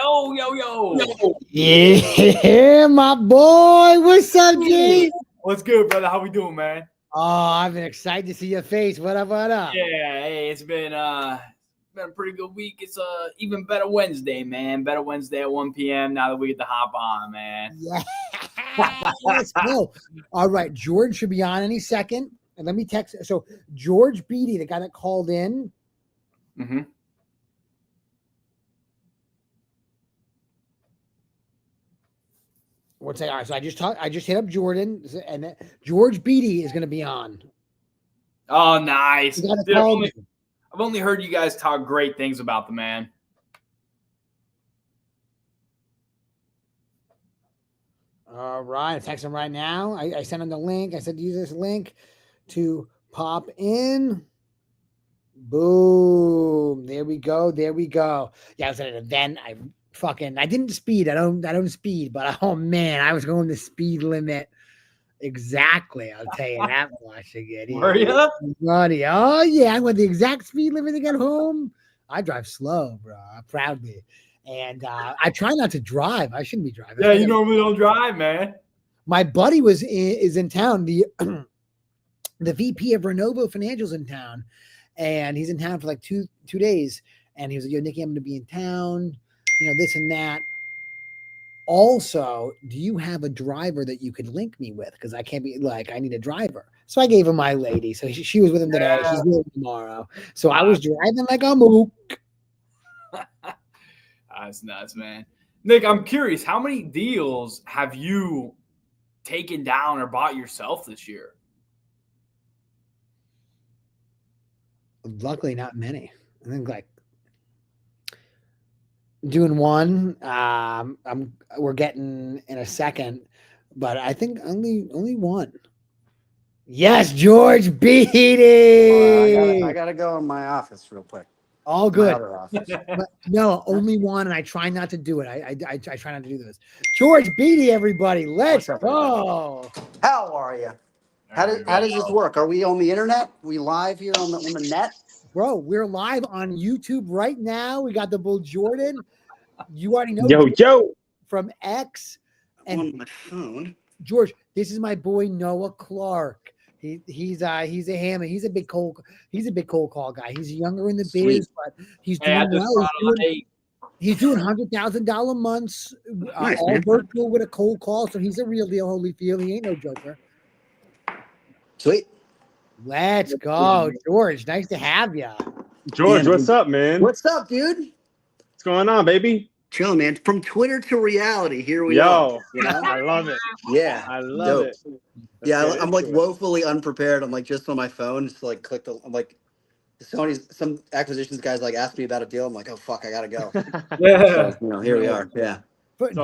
Yo, yo, yo. Yeah, my boy. What's up, G? What's good, brother? How we doing, man? Oh, I've been excited to see your face. What up, what up? Yeah, hey, it's been a pretty good week. It's even better Wednesday, man. Better Wednesday at 1 p.m. now that we get to hop on, man. Yeah. Let's go. All right, George should be on any second. And let me text. So George Beatty, the guy that called in. Mm-hmm. What's that? All right, so I just hit up Jordan, and George Beatty is going to be on. Oh, nice. Dude, I've only heard you guys talk great things about the man. All right, I text him right now. I sent him the link. I said use this link to pop in. Boom. There we go. There we go. Yeah, I was at an event. I didn't speed. I don't speed, but oh man, I was going the speed limit. Exactly. I'll tell you that much again. Were you? Buddy. Oh yeah, I went the exact speed limit to get home. I drive slow, bro. Proudly. And I try not to drive. I shouldn't be driving. Yeah, you normally don't drive, man. My buddy is in town. The VP of Renovo Financial's in town, and he's in town for like two days. And he was like, "Yo, Nicky, I'm going to be in town. You know, this and that. Also, do you have a driver that you could link me with? Because I can't be like, I need a driver." So I gave him my lady. So she was with him today. She's with him tomorrow. So I was driving like a mook. That's nuts, man. Nick, I'm curious, how many deals have you taken down or bought yourself this year? Luckily, not many. I think like doing one. We're getting in a second, but I think only one. Yes, George Beatty. I gotta go in my office real quick. All good. But no, only one, and I try not to do it. I try not to do this. George Beatty, everybody. Let's go. How are you? How does this work? Are we on the internet? We live here on the net? Bro, we're live on YouTube right now. We got the Bull Jordan. You already know yo from X. And on my phone. George, this is my boy Noah Clark. He's a hammer. He's a big cold call guy. He's younger in the biz, but he's doing well. He's doing $100,000 months, Nice, all man. virtual with a cold call. So he's a real deal, Holyfield. He ain't no joker. Sweet. Let's go, George. Nice to have you. George, what's up, man? What's up, dude? What's going on, baby? Chilling, man. From Twitter to reality, here we are. You know? I love it. Yeah. I love it. Yeah, I'm like woefully unprepared. I'm like just on my phone, just like I'm like some acquisitions guys like asked me about a deal. I'm like, oh fuck, I gotta go. Yeah. So, here we are. Yeah. But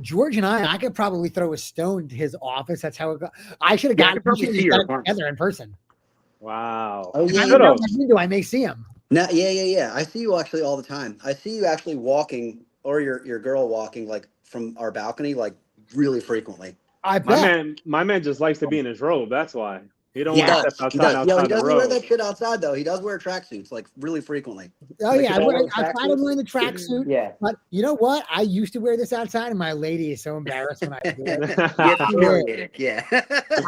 George and I could probably throw a stone to his office. That's how it goes. I should have gotten together in person. Wow. Oh, yeah. I may see him. No, yeah. I see you actually all the time. I see you actually walking, or your girl walking, like from our balcony, like really frequently. I bet. My man just likes to be in his robe. That's why he don't He want to does. step outside. He does. Outside He the doesn't road. wear that shit outside though. He does wear tracksuits like really frequently. Oh like, yeah, I tried him wearing the tracksuit. Yeah. But you know what? I used to wear this outside, and my lady is so embarrassed when I do it. Yeah.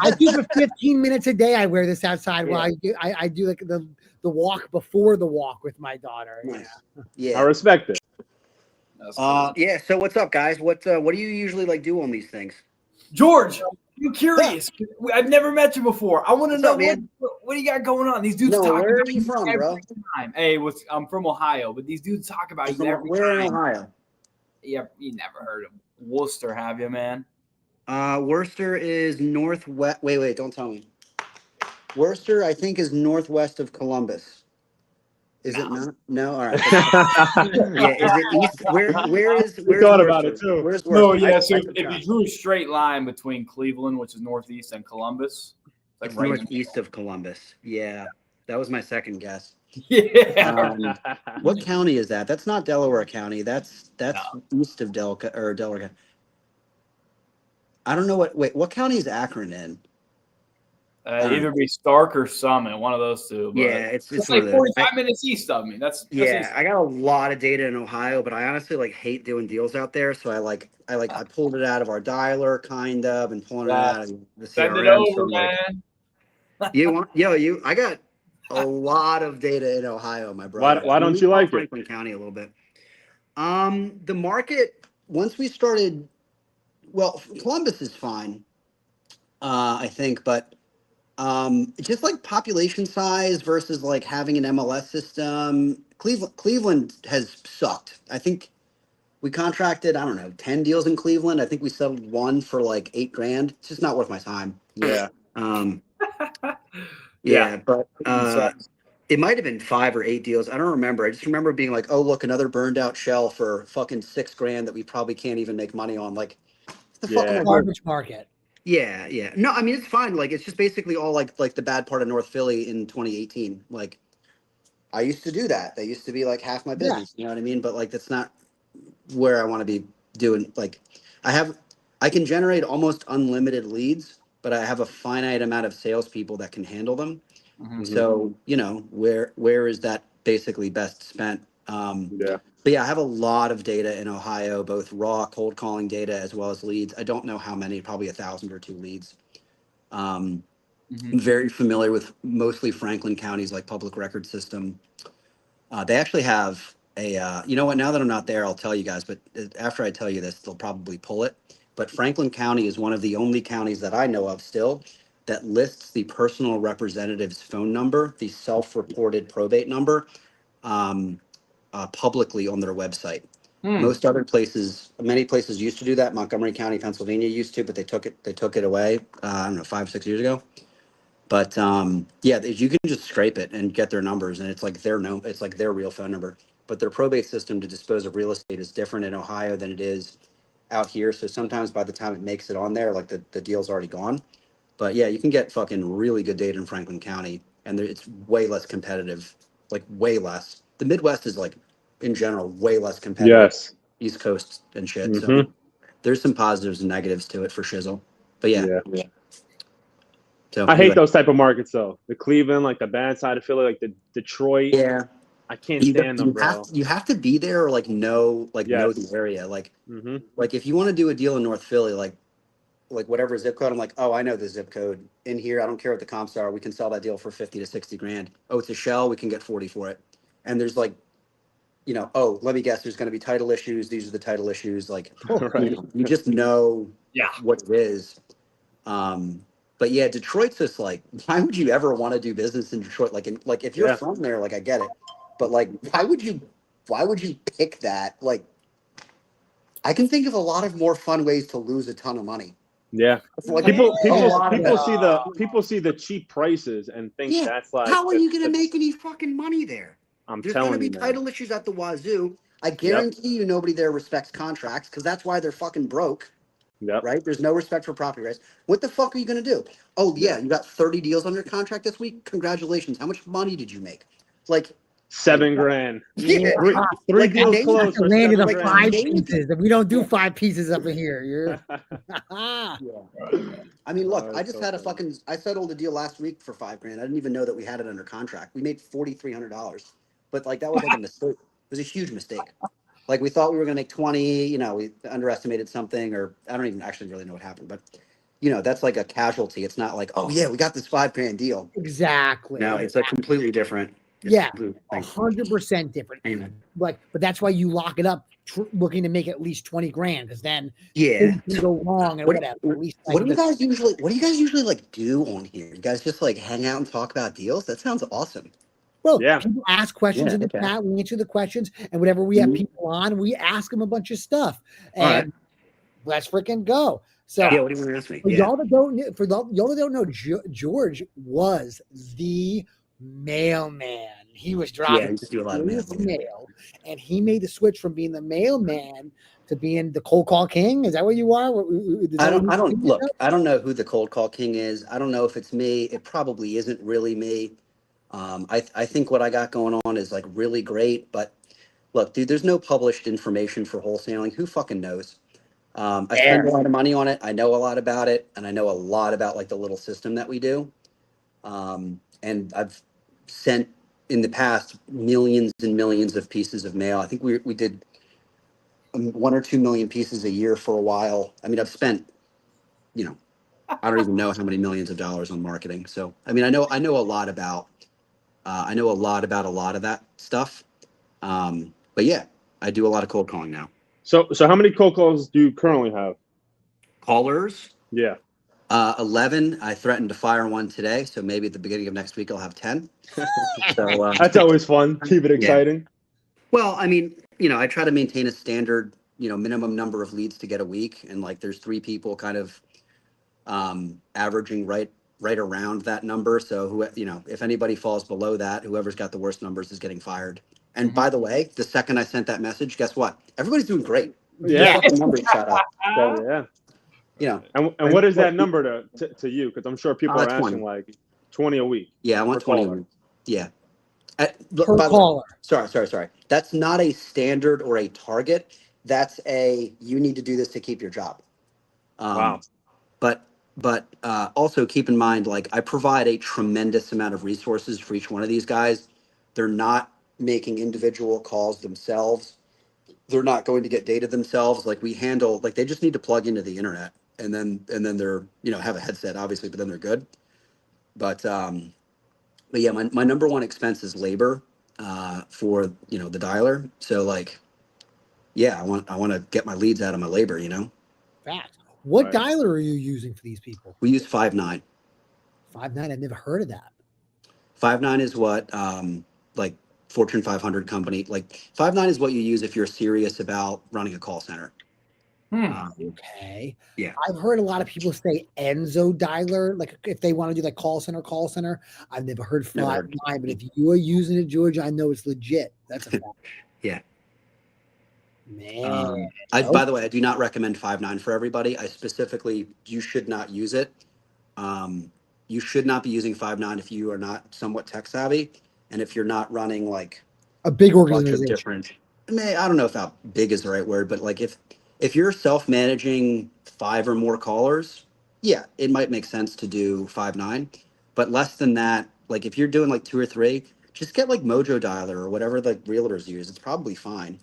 I do for 15 minutes a day. I wear this outside while I do like the walk before the walk with my daughter. Nice. Yeah. I respect it. Yeah. So what's up, guys? What do you usually like do on these things? George, I'm curious. I've never met you before. I want to know what do you got going on? These dudes talk where about are you from, bro? Time. Hey, I'm from Ohio, but these dudes talk about you every Where time. in Ohio? Yeah, you never heard of Worcester, have you, man? Worcester is northwest. Wait, don't tell me. Worcester, I think, is northwest of Columbus. Is it not? No, all right. Yeah, is it east? Where is? We thought about it too. Where's Worcester? No, yeah. So if you drew a straight line between Cleveland, which is northeast, and Columbus, like right northeast of Columbus. Yeah, that was my second guess. Yeah. What county is that? That's not Delaware County. That's east of Delaware County. I don't know what. Wait, what county is Akron in? Either be Stark or Summit, one of those two. But yeah, it's like one of those. 45 minutes east of me. That's Yeah, I got a lot of data in Ohio, but I honestly like hate doing deals out there. So I pulled it out of our dialer, kind of, and pulling it out of the send it CRM. over, So like, I got a lot of data in Ohio, my brother. Why don't you like it? Franklin County a little bit. The market once we started, well, Columbus is fine, I think, but just like population size versus like having an MLS system. Cleveland has sucked. I think we contracted, I don't know, 10 deals in Cleveland. I think we settled one for like $8,000. It's just not worth my time. Yeah. Yeah, but sucks. it might have been 5 or 8 deals. I don't remember. I just remember being like, oh, look, another burned out shell for fucking $6,000 that we probably can't even make money on. Like, the fuck am I doing? Garbage market. Yeah, yeah. No, I mean it's fine. Like it's just basically all like the bad part of North Philly in 2018. Like I used to do that. That used to be like half my business. You know what I mean? But like that's not where I want to be doing. Like I can generate almost unlimited leads, but I have a finite amount of salespeople that can handle them. Mhm. So where is that basically best spent? Yeah. But yeah, I have a lot of data in Ohio, both raw cold calling data as well as leads. I don't know how many, probably 1,000 or 2 leads. I'm very familiar with mostly Franklin County's like public record system. They actually have you know what, now that I'm not there, I'll tell you guys, but after I tell you this, they'll probably pull it. But Franklin County is one of the only counties that I know of still that lists the personal representative's phone number, the self-reported probate number, publicly on their website. Most other places, many places used to do that. Montgomery County, Pennsylvania used to, but they took it away. I don't know, 5-6 years ago. But yeah, you can just scrape it and get their numbers, and it's like it's like their real phone number. But their probate system to dispose of real estate is different in Ohio than it is out here. So sometimes by the time it makes it on there, like the deal's already gone. But yeah, you can get fucking really good data in Franklin County, and it's way less competitive, like way less. The Midwest is like, in general, way less competitive. Yes. East Coast and shit. So Mhm. there's some positives and negatives to it for shizzle. But yeah. So I hate those type of markets though. The Cleveland, like the bad side of Philly, like the Detroit. Yeah. I can't stand them, bro. You have to be there or like know the area. Like if you want to do a deal in North Philly, like whatever zip code, I'm like, oh, I know the zip code in here. I don't care what the comps are. We can sell that deal for 50 to 60 grand. Oh, it's a shell. We can get 40 for it. And there's like, oh, let me guess, there's going to be title issues. These are the title issues. Like, you just know what it is. But yeah, Detroit's just like, why would you ever want to do business in Detroit? Like if you're from there, like I get it, but like, why would you pick that? Like, I can think of a lot of more fun ways to lose a ton of money. Yeah, Like, people see the cheap prices and think that's like, how are you going to make any fucking money there? There's going to be title issues at the wazoo. I guarantee you nobody there respects contracts because that's why they're fucking broke. Yep. Right? There's no respect for property rights. What the fuck are you going to do? Oh, yeah, you got 30 deals under contract this week. Congratulations. How much money did you make? Like $7,000. Yeah. Three deals closed for landed on 7,000. 5 pieces. We don't do 5 pieces up in here. I mean, look, I just had I settled a deal last week for $5,000. I didn't even know that we had it under contract. We made $4,300, but like that was like a mistake. It was a huge mistake. Like we thought we were going to make 20, we underestimated something, or I don't even actually really know what happened, but that's like a casualty. It's not like, oh yeah, we got this $5,000 deal. Exactly. No, it's a completely different. 100% different. Amen. But that's why you lock it up, looking to make at least 20 grand, because then things can go wrong and whatever. At least what do you guys usually like do on here? You guys just like hang out and talk about deals? That sounds awesome. Well, people ask questions in the chat. We answer the questions, and whenever we have people on, we ask them a bunch of stuff. And let's freaking go. So, what do you want to ask me? For y'all that don't know, George was the mailman. He was dropping do a lot of mail, and he made the switch from being the mailman to being the cold call king. Is that what you are? I don't know who the cold call king is. I don't know if it's me. It probably isn't really me. I think what I got going on is like really great, but look, dude, there's no published information for wholesaling. Who fucking knows? I spend a lot of money on it. I know a lot about it, and I know a lot about like the little system that we do. And I've sent in the past millions and millions of pieces of mail. I think we did 1 or 2 million pieces a year for a while. I mean, I've spent, you know, I don't even know how many millions of dollars on marketing. So, I mean, I know a lot about, a lot of that stuff. But yeah, I do a lot of cold calling now. So how many cold calls do you currently have? Callers? Yeah. 11. I threatened to fire one today, so maybe at the beginning of next week I'll have 10. So That's always fun. Keep it exciting. Yeah. Well, I mean, I try to maintain a standard, minimum number of leads to get a week, and like there's 3 people kind of averaging right around that number. So who, if anybody falls below that, whoever's got the worst numbers is getting fired. And by the way, the second I sent that message, guess what? Everybody's doing great. Yeah. The numbers shot up. So, yeah. And what is that number to you? Because I'm sure people are 20. asking like 20 a week. Yeah, I want 20 a week. Yeah. Per caller. Sorry. That's not a standard or a target. That's you need to do this to keep your job. Wow. But also keep in mind, like, I provide a tremendous amount of resources for each one of these guys. They're not making individual calls themselves. They're not going to get data themselves. Like, we handle, like, they just need to plug into the internet, and then they're, have a headset, obviously, but then they're good. But yeah, my number one expense is labor for, the dialer. So, like, yeah, I want to get my leads out of my labor, Fact. What Right. dialer are you using for these people? We use 5.9. 5.9. I've never heard of that. 5.9 is what like Fortune 500 company, like 5.9 is what you use if you're serious about running a call center. Okay. Yeah. I've heard a lot of people say Enzo dialer, like if they want to do like call center. I've never heard 5.9, but if you are using it, George, I know it's legit. That's a fact. Yeah. Man. By the way, I do not recommend 5.9 for everybody. You should not use it. You should not be using 5.9 if you are not somewhat tech savvy, and if you're not running like a big bunch organization. of different, I don't know if how big is the right word, but like if you're self-managing 5 or more callers, yeah, it might make sense to do 5.9, but less than that, like if you're doing like 2 or 3, just get like Mojo Dialer or whatever the realtors use. It's probably fine.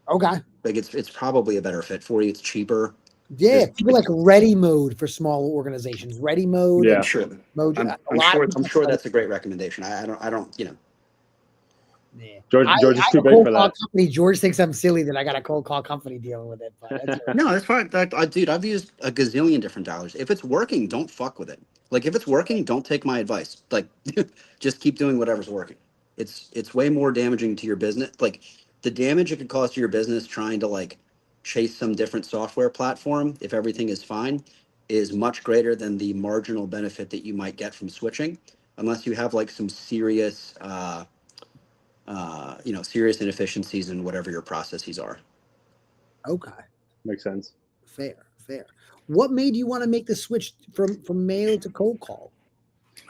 Okay. Like it's probably a better fit for you. It's cheaper. Yeah, people like Ready Mode for small organizations. Ready Mode. Yeah. Sure. Mojo. I'm sure that's a great recommendation. I don't. Yeah. George is too big for that. Company. George thinks I'm silly that I got a cold call company dealing with it. But that's no, that's fine. Dude, I've used a gazillion different dialers. If it's working, don't fuck with it. Like if it's working, don't take my advice. Like just keep doing whatever's working. It's way more damaging to your business. Like the damage it could cause to your business trying to like chase some different software platform, if everything is fine, is much greater than the marginal benefit that you might get from switching, unless you have like some serious serious inefficiencies in whatever your processes are. Okay. Makes sense. Fair. What made you want to make the switch from mail to cold call?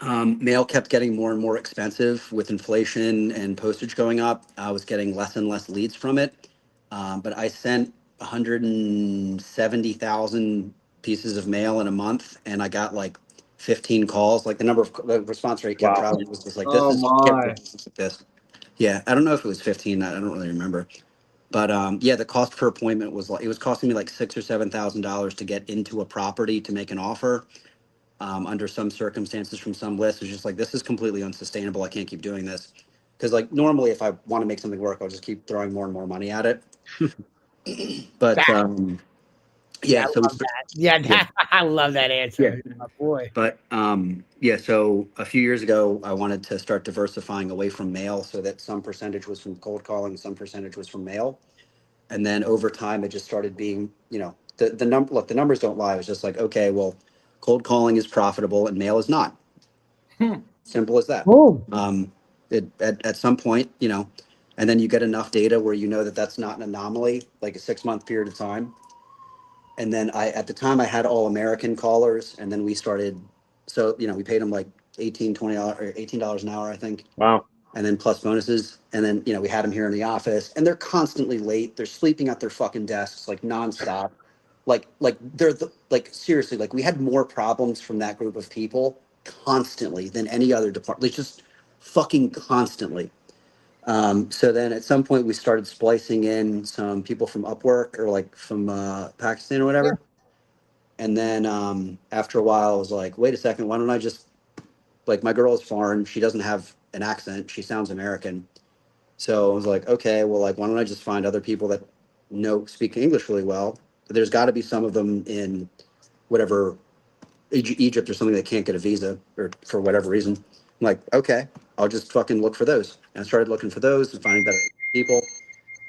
Mail kept getting more and more expensive with inflation and postage going up. I was getting less and less leads from it. But I sent 170,000 pieces of mail in a month, and I got like 15 calls. Like the response rate kept dropping. It was just like, this. Yeah, I don't know if it was 15. I don't really remember. But yeah, the cost per appointment was like, it was costing me like $6,000 or $7,000 to get into a property to make an offer. Under some circumstances from some lists, it's just like, this is completely unsustainable. I can't keep doing this. Because like normally if I want to make something work, I'll just keep throwing more and more money at it. But yeah, so I love that answer. Yeah. Oh, boy. But yeah, so a few years ago, I wanted to start diversifying away from mail so that some percentage was from cold calling, some percentage was from mail. And then over time, it just started being, the number. Look, the numbers don't lie. It was just like, okay, well, cold calling is profitable and mail is not. Simple as that. At some point, and then you get enough data where you know that that's not an anomaly, like a 6-month period of time. And then at the time I had all American callers, and then we started, so, we paid them like $18 or $18 an hour, I think. Wow. And then plus bonuses. And then, we had them here in the office, and they're constantly late. They're sleeping at their fucking desks, like nonstop. Like seriously, like we had more problems from that group of people constantly than any other department, like just fucking constantly. So then at some point we started splicing in some people from Upwork or like from Pakistan or whatever. And then after a while, I was like, wait a second, why don't I just, like, my girl is foreign. She doesn't have an accent. She sounds American. So I was like, okay, well, like, why don't I just find other people that speak English really well? There's got to be some of them in whatever, Egypt or something that can't get a visa or for whatever reason. I'm like, okay, I'll just fucking look for those. And I started looking for those and finding better people.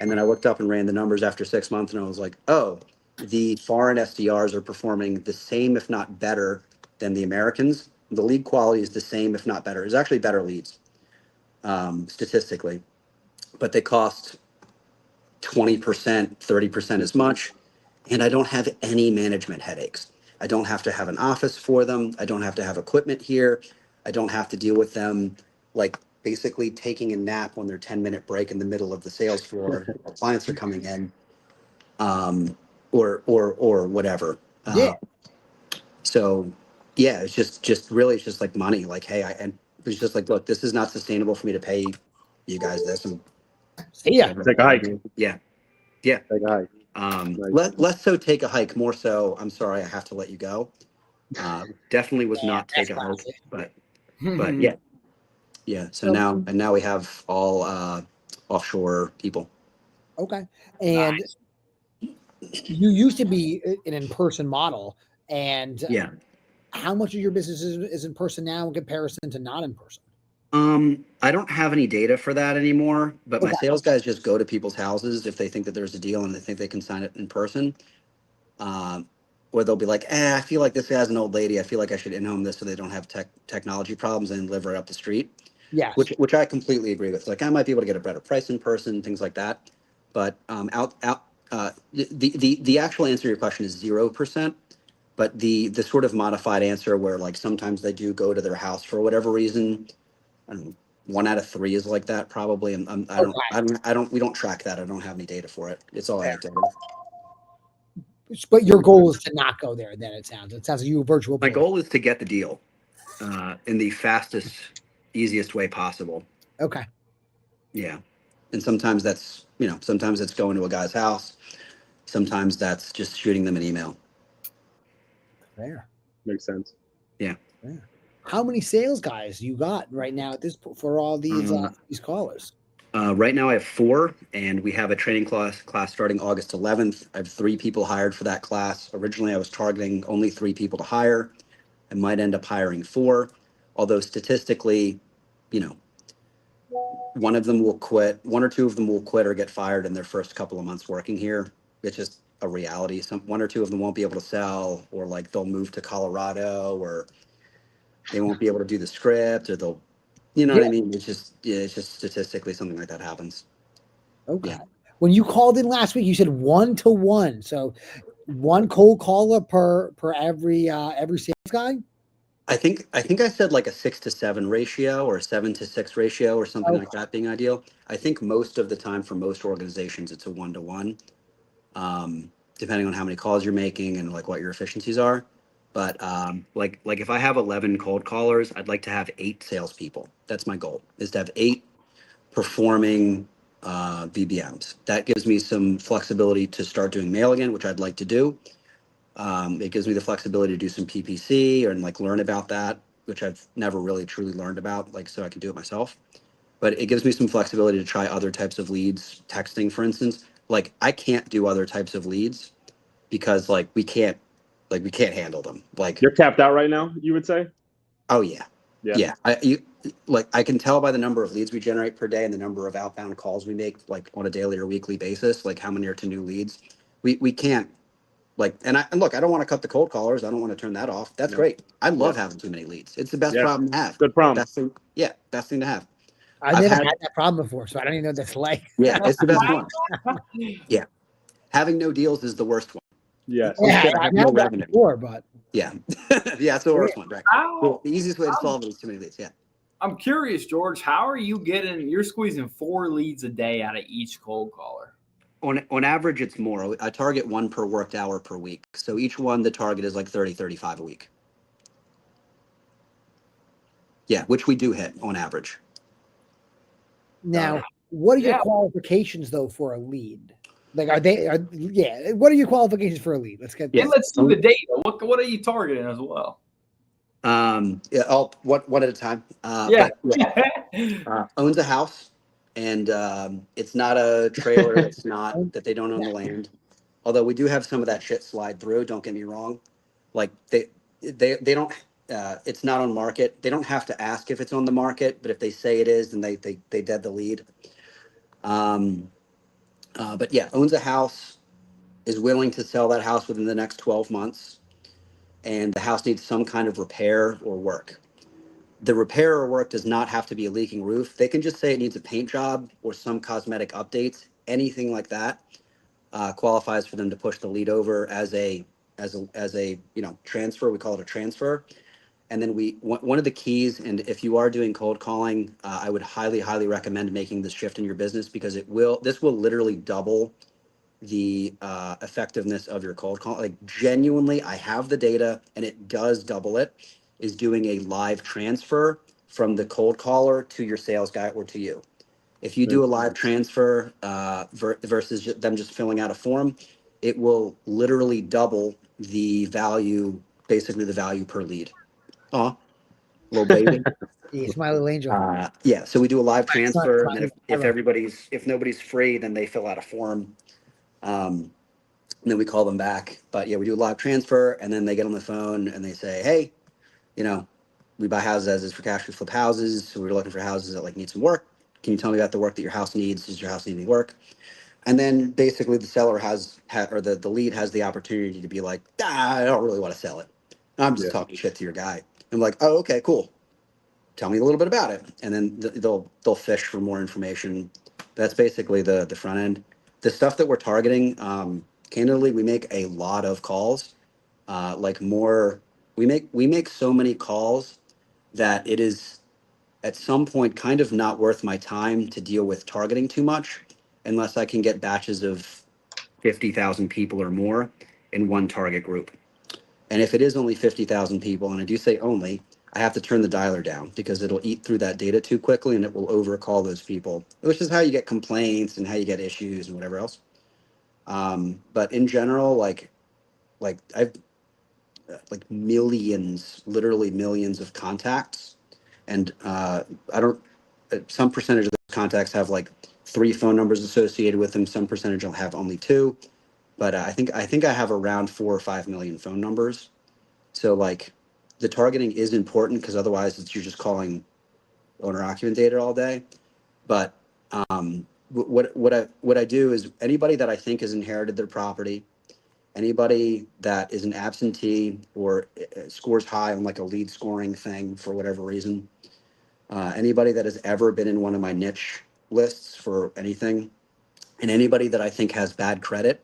And then I looked up and ran the numbers after 6 months, and I was like, oh, the foreign SDRs are performing the same, if not better, than the Americans. The lead quality is the same, if not better. It's actually better leads, statistically, but they cost 20%, 30% as much. And I don't have any management headaches. I don't have to have an office for them. I don't have to have equipment here. I don't have to deal with them like basically taking a nap on their 10-minute break in the middle of the sales floor. Clients are coming in, or whatever. Yeah. So yeah, it's just really, it's just like money. Like, hey, and it's just like, look, this is not sustainable for me to pay you guys this. And Yeah. Take a hike. yeah. Take a hike. Nice. Less so take a hike, more so I'm sorry I have to let you go. Definitely was Yeah, not take that's a hike, classic. but yeah. So now we have all offshore people. Okay. And you used to be an in-person model, and Yeah. how much of your business is in person now in comparison to not in person? I don't have any data for that anymore, but my Okay. sales guys just go to people's houses if they think that there's a deal and they think they can sign it in person. Or they'll be like, I feel like this guy's an old lady. I feel like I should in-home this so they don't have technology problems and live right up the street. Yes. Which I completely agree with. Like, I might be able to get a better price in person, things like that. But the actual answer to your question is 0%. But the sort of modified answer where like sometimes they do go to their house for whatever reason, I don't know, 1 out of 3 is like that probably. And we don't track that. I don't have any data for it. It's all anecdotal. But your goal is to not go there. Then it sounds like you virtual. My goal is to get the deal in the fastest, easiest way possible. Okay. Yeah. And sometimes that's, sometimes it's going to a guy's house. Sometimes that's just shooting them an email. Fair. Makes sense. Yeah. Fair. How many sales guys you got right now at this for all these callers? Right now I have 4, and we have a training class starting August 11th. I have 3 people hired for that class. Originally, I was targeting only 3 people to hire. I might end up hiring 4, although statistically, one of them will quit. 1 or 2 of them will quit or get fired in their first couple of months working here. It's just a reality. 1 or 2 of them won't be able to sell, or like they'll move to Colorado, or they won't be able to do the script, or they'll, what I mean? It's just statistically something like that happens. Okay. Yeah. When you called in last week, you said 1-to-1. So 1 cold caller per every sales guy. I think I said like a 6-to-7 ratio or a 7-to-6 ratio or something like that being ideal. I think most of the time for most organizations it's a 1-to-1, depending on how many calls you're making and like what your efficiencies are. But like if I have 11 cold callers, I'd like to have 8 salespeople. That's my goal, is to have 8 performing VBMs. That gives me some flexibility to start doing mail again, which I'd like to do. It gives me the flexibility to do some PPC and like learn about that, which I've never really truly learned about, like, so I can do it myself. But it gives me some flexibility to try other types of leads, texting, for instance. Like, I can't do other types of leads because like we can't handle them. Like, You're capped out right now, you would say? oh yeah. Yeah. I can tell by the number of leads we generate per day and the number of outbound calls we make like on a daily or weekly basis, like how many are to new leads. We can't. Like, and look, I don't want to cut the cold callers. I don't want to turn that off. That's great. I love having too many leads. It's the best problem to have. Good problem. Best thing to have. I've never had that problem before, so I don't even know what that's like. Yeah, it's the best one. Yeah. Having no deals is the worst one. Yes. Yeah, I've no had that revenue. before, but Yeah. Yeah, it's the worst one, right? The easiest way to solve it is too many leads. Yeah. I'm curious, George, how are you you're squeezing 4 leads a day out of each cold caller? On average, it's more. I target 1 per worked hour per week. So each one, the target is like 30, 35 a week. Yeah, which we do hit on average. Now, what are your qualifications though for a lead? Like, what are your qualifications for a lead? Let's get let's see the data. What are you targeting as well? One at a time. Owns a house, and it's not a trailer. It's not that they don't own the land. Although we do have some of that shit slide through. Don't get me wrong. Like they don't. It's not on market. They don't have to ask if it's on the market, but if they say it is, then they dead the lead. But yeah, owns a house, is willing to sell that house within the next 12 months, and the house needs some kind of repair or work. The repair or work does not have to be a leaking roof. They can just say it needs a paint job or some cosmetic updates. Anything like that qualifies for them to push the lead over as a transfer. We call it a transfer. And then one of the keys, and if you are doing cold calling, I would highly recommend making this shift in your business, because this will literally double the effectiveness of your cold call. Like, genuinely, I have the data and it does double it, is doing a live transfer from the cold caller to your sales guy or to you. If you do a live transfer versus them just filling out a form, it will literally double the value, basically the value per lead. Oh, little baby. Yeah, smile, little angel. Yeah, so we do a live transfer, and then if nobody's free, then they fill out a form. And then we call them back. But yeah, we do a live transfer, and then they get on the phone and they say, hey, we buy houses as is for cash. We flip houses. So we're looking for houses that need some work. Can you tell me about the work that your house needs? Does your house need any work? And then basically the seller or the lead has the opportunity to be like, I don't really want to sell it. I'm just talking shit to your guy. I'm like, oh, okay, cool. Tell me a little bit about it. And then they'll fish for more information. That's basically the front end. The stuff that we're targeting, candidly, we make a lot of calls. We make so many calls that it is at some point kind of not worth my time to deal with targeting too much, unless I can get batches of 50,000 people or more in one target group. And if it is only 50,000 people, and I do say only, I have to turn the dialer down, because it'll eat through that data too quickly and it will overcall those people, which is how you get complaints and how you get issues and whatever else. But in general, I've millions, literally millions of contacts, and some percentage of those contacts have 3 phone numbers associated with them. Some percentage will have only 2, but I think I have around 4 or 5 million phone numbers. So the targeting is important, because otherwise you're just calling owner occupant data all day. But what I do is, anybody that I think has inherited their property, anybody that is an absentee or scores high on a lead scoring thing for whatever reason, anybody that has ever been in one of my niche lists for anything, and anybody that I think has bad credit,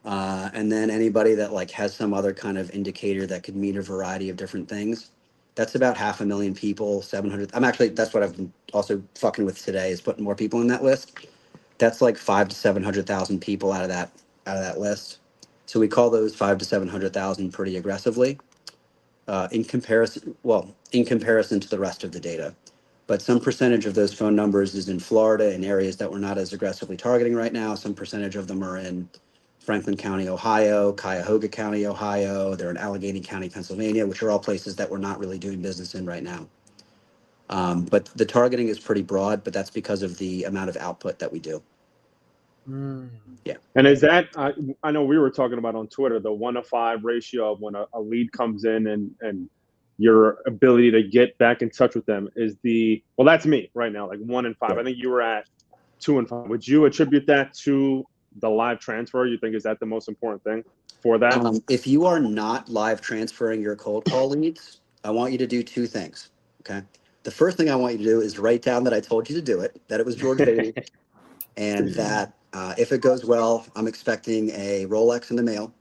and then anybody that has some other kind of indicator that could mean a variety of different things. That's about 500,000 people, 700. That's what I've been also fucking with today, is putting more people in that list. That's 500,000 to 700,000 people out of that list. So we call those 500,000 to 700,000 pretty aggressively, in comparison to the rest of the data. But some percentage of those phone numbers is in Florida, in areas that we're not as aggressively targeting right now. Some percentage of them are in Franklin County, Ohio, Cuyahoga County, Ohio. They're in Allegheny County, Pennsylvania, which are all places that we're not really doing business in right now. But the targeting is pretty broad, but that's because of the amount of output that we do. Yeah. And is that, I know we were talking about on Twitter, the 1-to-5 ratio of when a lead comes in, and your ability to get back in touch with them is well, that's me right now, 1 in 5. I think you were at 2 in 5. Would you attribute that to the live transfer? You think, is that the most important thing for that? If you are not live transferring your cold call leads, I want you to do 2 things. Okay. The first thing I want you to do is write down that I told you to do it, that it was George Beatty, and that if it goes well, I'm expecting a Rolex in the mail.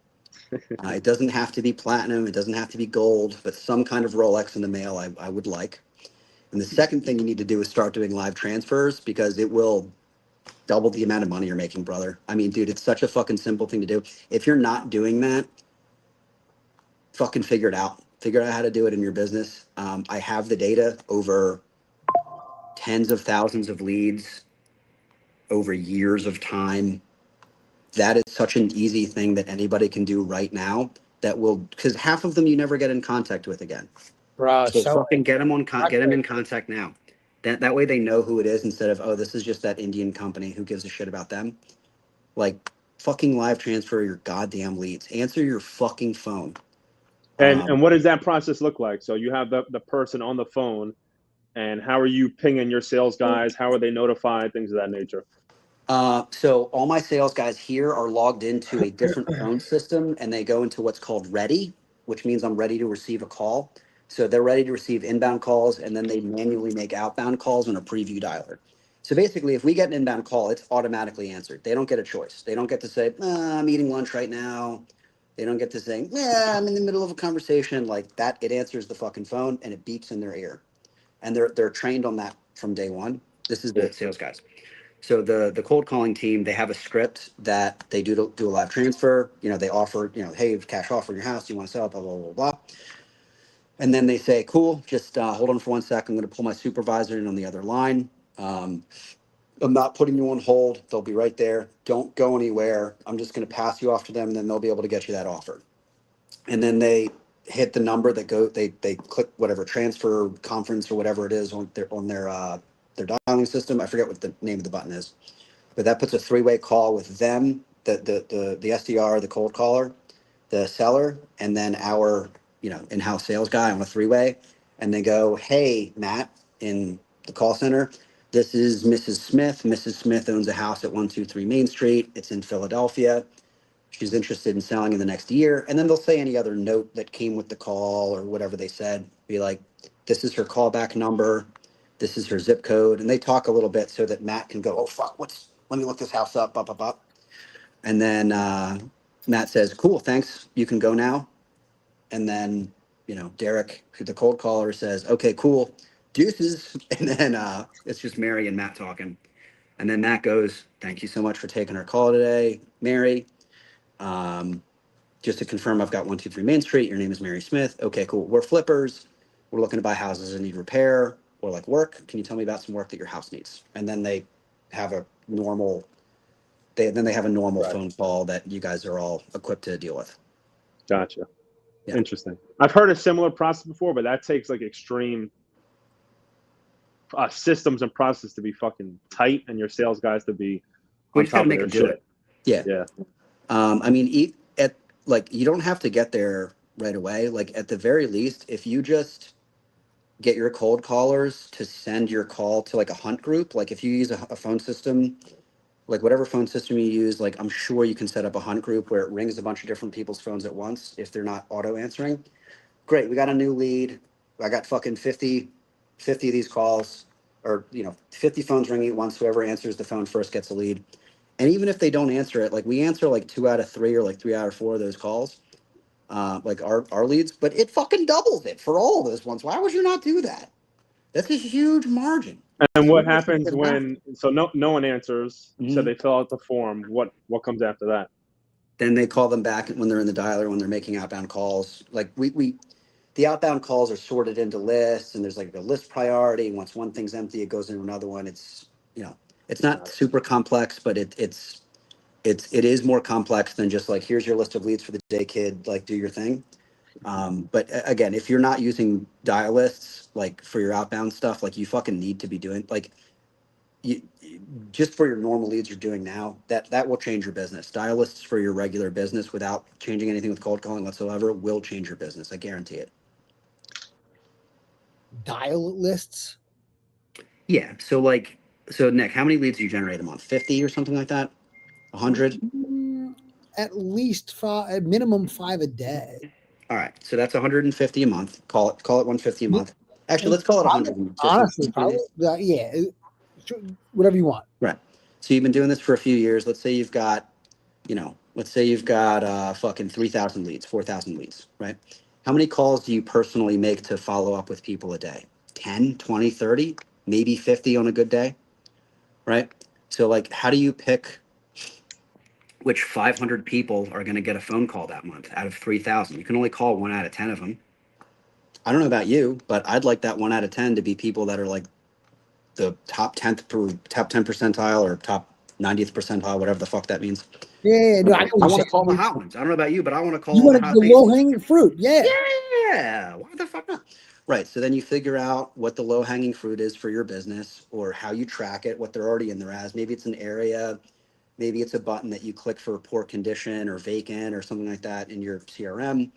It doesn't have to be platinum. It doesn't have to be gold, but some kind of Rolex in the mail I would like. And the second thing you need to do is start doing live transfers, because it will double the amount of money you're making, brother. I mean, dude, it's such a fucking simple thing to do. If you're not doing that, fucking figure it out. Figure out how to do it in your business. I have the data over tens of thousands of leads over years of time. That is such an easy thing that anybody can do right now that will, because half of them you never get in contact with again. Bro, So so fucking get them in contact now. That way they know who it is instead of, oh, this is just that Indian company, who gives a shit about them. Like, fucking live transfer your goddamn leads. Answer your fucking phone. And what does that process look like? So you have the person on the phone, and how are you pinging your sales guys? How are they notified? Things of that nature. So all my sales guys here are logged into a different phone system, and they go into what's called ready, which means I'm ready to receive a call. So they're ready to receive inbound calls, and then they manually make outbound calls on a preview dialer. So basically, if we get an inbound call, it's automatically answered. They don't get a choice. They don't get to say, I'm eating lunch right now. They don't get to say, I'm in the middle of a conversation. Like that, it answers the fucking phone and it beeps in their ear. And they're trained on that from day one. This is the sales guys. So the cold calling team, they have a script that they do a live transfer. They offer, hey, cash offer in your house. Do you want to sell? Blah, blah, blah, blah. And then they say, cool, just hold on for 1 sec. I'm going to pull my supervisor in on the other line. I'm not putting you on hold. They'll be right there. Don't go anywhere. I'm just going to pass you off to them, and then they'll be able to get you that offer. And then they hit the number they click whatever transfer conference or whatever it is on their dialing system. I forget what the name of the button is, but that puts a three-way call with them, the SDR, the cold caller, the seller, and then our in-house sales guy on a three-way. And they go, hey, Matt, in the call center, this is Mrs. Smith. Mrs. Smith owns a house at 123 Main Street. It's in Philadelphia. She's interested in selling in the next year. And then they'll say any other note that came with the call or whatever they said. Be like, this is her callback number. This is her zip code. And they talk a little bit so that Matt can go, oh, fuck, let me look this house up, up. And then Matt says, cool, thanks. You can go now. And then, Derek, who the cold caller, says, okay, cool, deuces. And then it's just Mary and Matt talking. And then Matt goes, thank you so much for taking our call today, Mary. Just to confirm, I've got 123 Main Street. Your name is Mary Smith. Okay, cool. We're flippers. We're looking to buy houses that need repair or like work. Can you tell me about some work that your house needs? And then they have a normal, right. Phone call that you guys are all equipped to deal with. Gotcha. Yeah. Interesting. I've heard a similar process before, but that takes like extreme systems and process to be fucking tight, and your sales guys to be on top of their shit. Yeah. Yeah. I mean, you don't have to get there right away. Like at the very least, if you just get your cold callers to send your call to like a hunt group, like if you use a phone system, like whatever phone system you use, like I'm sure you can set up a hunt group where it rings a bunch of different people's phones at once if they're not auto answering. Great, we got a new lead. I got fucking 50 of these calls, or 50 phones ringing at once. Whoever answers the phone first gets a lead. And even if they don't answer it, like we answer like 2 out of 3 or like 3 out of 4 of those calls, like our leads, but it fucking doubles it for all of those ones. Why would you not do that? That's a huge margin. And what happens when no one answers? You said Mhm. they fill out the form. What comes after that? Then they call them back when they're in the dialer, when they're making outbound calls. Like the outbound calls are sorted into lists, and there's like a list priority. Once one thing's empty, it goes into another one. It's it's not super complex, but it is more complex than just like, here's your list of leads for the day, kid, like do your thing. But again, if you're not using dial lists like for your outbound stuff, like you fucking need to be doing like you just for your normal leads you're doing now, that will change your business. Dial lists for your regular business without changing anything with cold calling whatsoever will change your business. I guarantee it. Dial lists? Yeah. So Nick, how many leads do you generate a month? 50 or something like that? 100? At least 5, at minimum 5 a day. All right. So that's 150 a month. Call it 150 a month. Actually, let's call it 150. Honestly, probably, whatever you want. Right. So you've been doing this for a few years. Let's say you've got, fucking 3,000 leads, 4,000 leads, right? How many calls do you personally make to follow up with people a day? 10, 20, 30, maybe 50 on a good day, right? So like, how do you pick which 500 people are going to get a phone call that month out of 3,000? You can only call 1 out of 10 of them. I don't know about you, but I'd like that 1 out of 10 to be people that are like the top 10 percentile or top 90th percentile, whatever the fuck that means. Yeah, no, I know what I you're want to saying. call the hot ones. I don't know about you, but I want to call You all the want hot the leads. low hanging fruit, yeah. Yeah, why the fuck not? Right. So then you figure out what the low hanging fruit is for your business or how you track it, what they're already in there as. Maybe it's an area, maybe it's a button that you click for poor condition or vacant or something like that in your CRM.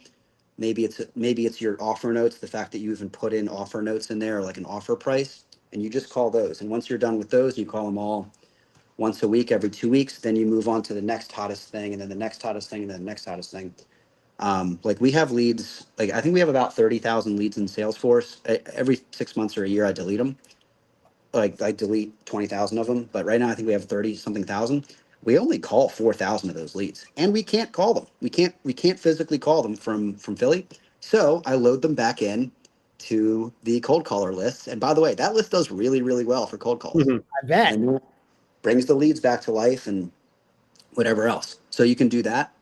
Maybe it's your offer notes, the fact that you even put in offer notes in there, like an offer price, and you just call those. And once you're done with those, you call them all once a week, every 2 weeks. Then you move on to the next hottest thing, and then the next hottest thing, and then the next hottest thing. Like we have leads, like I think we have about 30,000 leads in Salesforce. Every 6 months or a year, I delete them. Like I delete 20,000 of them, but right now I think we have 30 something thousand. We only call 4,000 of those leads, and we can't call them. We can't physically call them from Philly. So I load them back in to the cold caller list. And by the way, that list does really, really well for cold calls. Mhm. I bet. And brings the leads back to life and whatever else. So you can do that.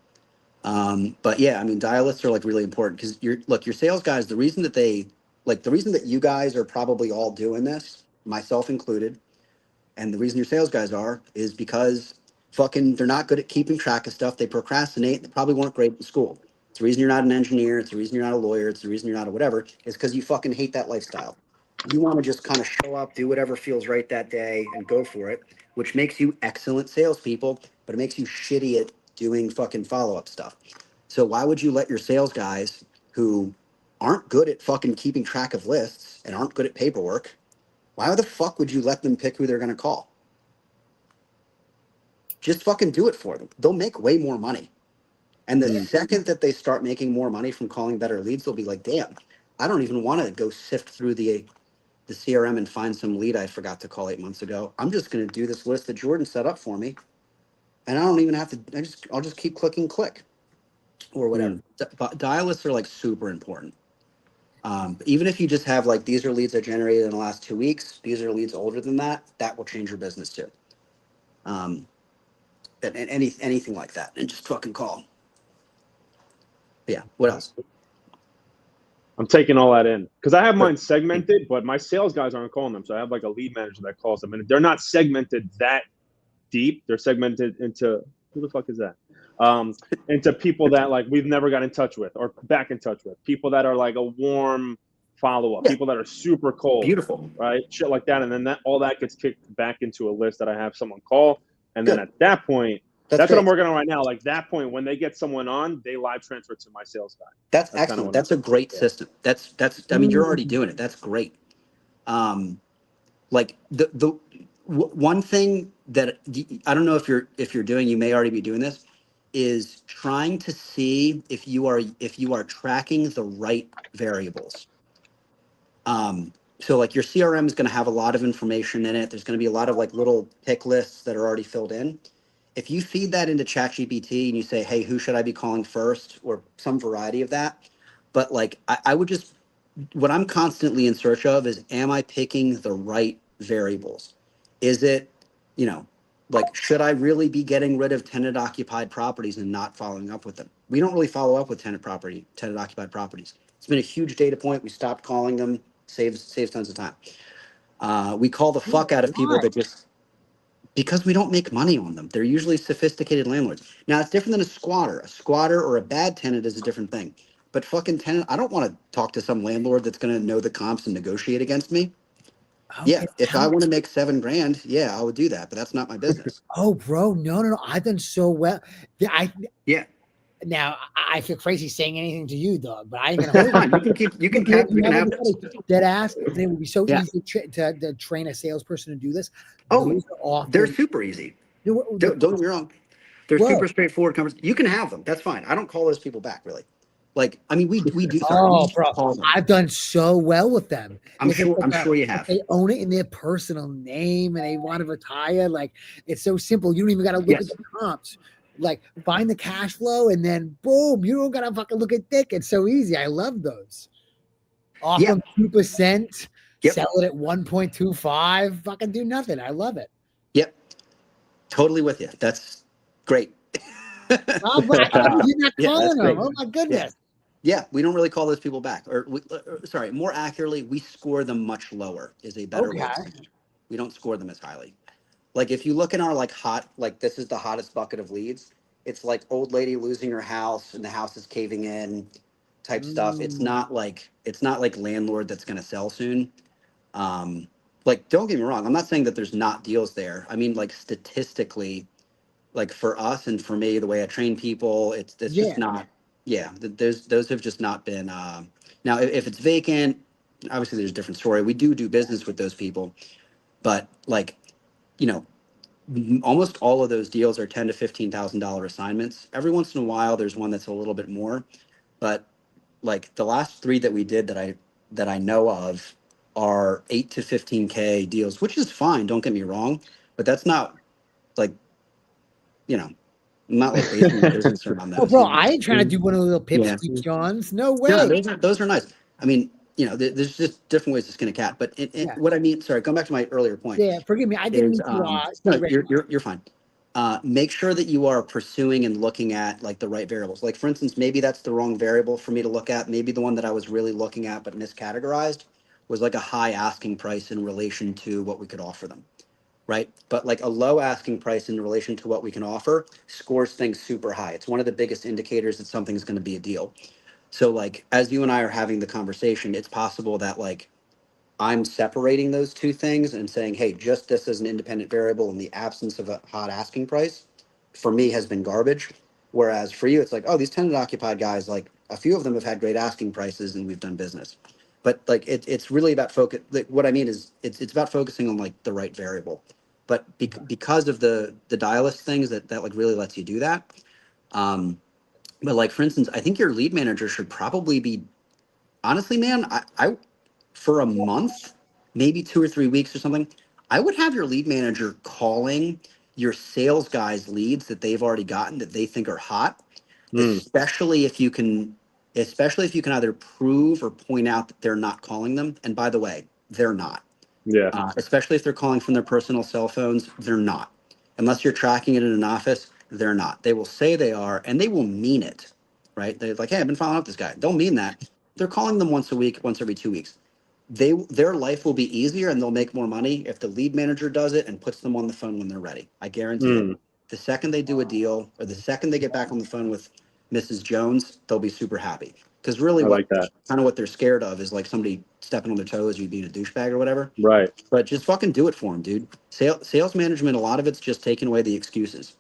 But yeah, I mean, dial lists are like really important because your sales guys, the reason that you guys are probably all doing this, myself included, and the reason your sales guys is because fucking they're not good at keeping track of stuff. They procrastinate. They probably weren't great in school. It's the reason you're not an engineer. It's the reason you're not a lawyer. It's the reason you're not a whatever. It's because you fucking hate that lifestyle. You want to just kind of show up, do whatever feels right that day, and go for it, which makes you excellent salespeople, but it makes you shitty at doing fucking follow up stuff. So why would you let your sales guys who aren't good at fucking keeping track of lists and aren't good at paperwork, why the fuck would you let them pick who they're going to call? Just fucking do it for them. They'll make way more money. And the second that they start making more money from calling better leads, they'll be like, damn, I don't even want to go sift through the CRM and find some lead I forgot to call 8 months ago. I'm just going to do this list that Jordan set up for me. And I don't even have to, I'll just keep clicking click or whatever. Dial lists are like super important. Even if you just have like, these are leads I generated in the last 2 weeks, these are leads older than that, that will change your business too. And anything like that, and just fucking call. Yeah. What else? I'm taking all that in because I have mine segmented, but my sales guys aren't calling them. So I have like a lead manager that calls them, and they're not segmented that deep. They're segmented into who the fuck is that? Into people that like we've never got in touch with or back in touch with. People that are like a warm follow up. People that are super cold. Beautiful. Right? Shit like that, and then all that gets kicked back into a list that I have someone call, and then at that point. That's what I'm working on right now. Like that point, when they get someone on, they live transfer to my sales guy. That's excellent. That's a great system. That's. I mean, you're already doing it. That's great. Like the one thing that I don't know if you're doing, you may already be doing this, is trying to see if you are tracking the right variables. So like your CRM is going to have a lot of information in it. There's going to be a lot of like little pick lists that are already filled in. If you feed that into ChatGPT and you say, hey, who should I be calling first, or some variety of that, but like I would just, what I'm constantly in search of is, am I picking the right variables? Is it, like, should I really be getting rid of tenant occupied properties and not following up with them? We don't really follow up with tenant occupied properties. It's been a huge data point. We stopped calling them, saves tons of time. We call the fuck out of people that just, because we don't make money on them. They're usually sophisticated landlords. Now, it's different than a squatter. A squatter or a bad tenant is a different thing. But fucking tenant, I don't want to talk to some landlord that's going to know the comps and negotiate against me. Yeah, if I want to make $7,000, yeah, I would do that. But that's not my business. Oh, bro, no. I've done so well. Yeah. Now I feel crazy saying anything to you, dog, but I ain't gonna hold you. You can have this. Dead ass. And it would be so easy to train a salesperson to do this. Oh, they're super easy. Don't get me wrong. They're super straightforward conversations. You can have them. That's fine. I don't call those people back, really. Like, I mean, we do. Sorry, bro, I've done so well with them. I'm sure you have. They own it in their personal name and they want to retire. Like, it's so simple. You don't even got to look at the comps. Like, find the cash flow and then boom, you don't got to fucking look at thick. It's so easy. I love those. Off them 2%, sell it at 1.25, fucking do nothing. I love it. Yep. Totally with you. That's great. You're not calling them. Oh my goodness. Yeah, we don't really call those people back, sorry, more accurately, we score them much lower is a better way Okay. to say it. We don't score them as highly. Like if you look in our like this is the hottest bucket of leads. It's like old lady losing her house and the house is caving in type stuff. It's not like landlord that's going to sell soon. Like don't get me wrong, I'm not saying that there's not deals there. I mean, like statistically, like for us and for me, the way I train people, it's just not. Yeah, those have just not been. Now, if it's vacant, obviously there's a different story. We do business with those people, but like, you know, almost all of those deals are $10,000 to $15,000 assignments. Every once in a while, there's one that's a little bit more, but like the last 3 that we did that I know of are 8 to 15K deals, which is fine. Don't get me wrong, but that's not like, you know, I'm not like basing the business around those. Oh, bro, I ain't trying to do one of those little Yeah. pipsqueaks, Johns. No way. No, those are nice. I mean, you know, there's just different ways to skin a cat. But what I mean, sorry, going back to my earlier point. Yeah, forgive me. I didn't mean to. No, you're fine. Make sure that you are pursuing and looking at like the right variables. Like for instance, maybe that's the wrong variable for me to look at. Maybe the one that I was really looking at but miscategorized was like a high asking price in relation to what we could offer them. Right. But like a low asking price in relation to what we can offer scores things super high. It's one of the biggest indicators that something's going to be a deal. So like as you and I are having the conversation, it's possible that like I'm separating those two things and saying, hey, just this as an independent variable in the absence of a hot asking price for me has been garbage. Whereas for you, it's like, oh, these tenant occupied guys, like a few of them have had great asking prices and we've done business. But like it's really about focus. Like, what I mean is it's about focusing on like the right variable. But because of the dial list things that like really lets you do that. But like for instance, I think your lead manager should probably be honestly, man, I for a month, maybe 2 or 3 weeks or something, I would have your lead manager calling your sales guys leads that they've already gotten that they think are hot, especially if you can either prove or point out that they're not calling them. And by the way, they're not. Yeah. Especially if they're calling from their personal cell phones, they're not. Unless you're tracking it in an office, they're not. They will say they are, and they will mean it, right? They're like, hey, I've been following up this guy. Don't mean that. They're calling them once a week, once every 2 weeks. Their life will be easier and they'll make more money if the lead manager does it and puts them on the phone when they're ready. I guarantee it. The second they do a deal or the second they get back on the phone with Mrs. Jones, they'll be super happy. Because really kind of what they're scared of is like somebody stepping on their toes or you being a douchebag or whatever. Right. But just fucking do it for them, dude. Sales management, a lot of it's just taking away the excuses.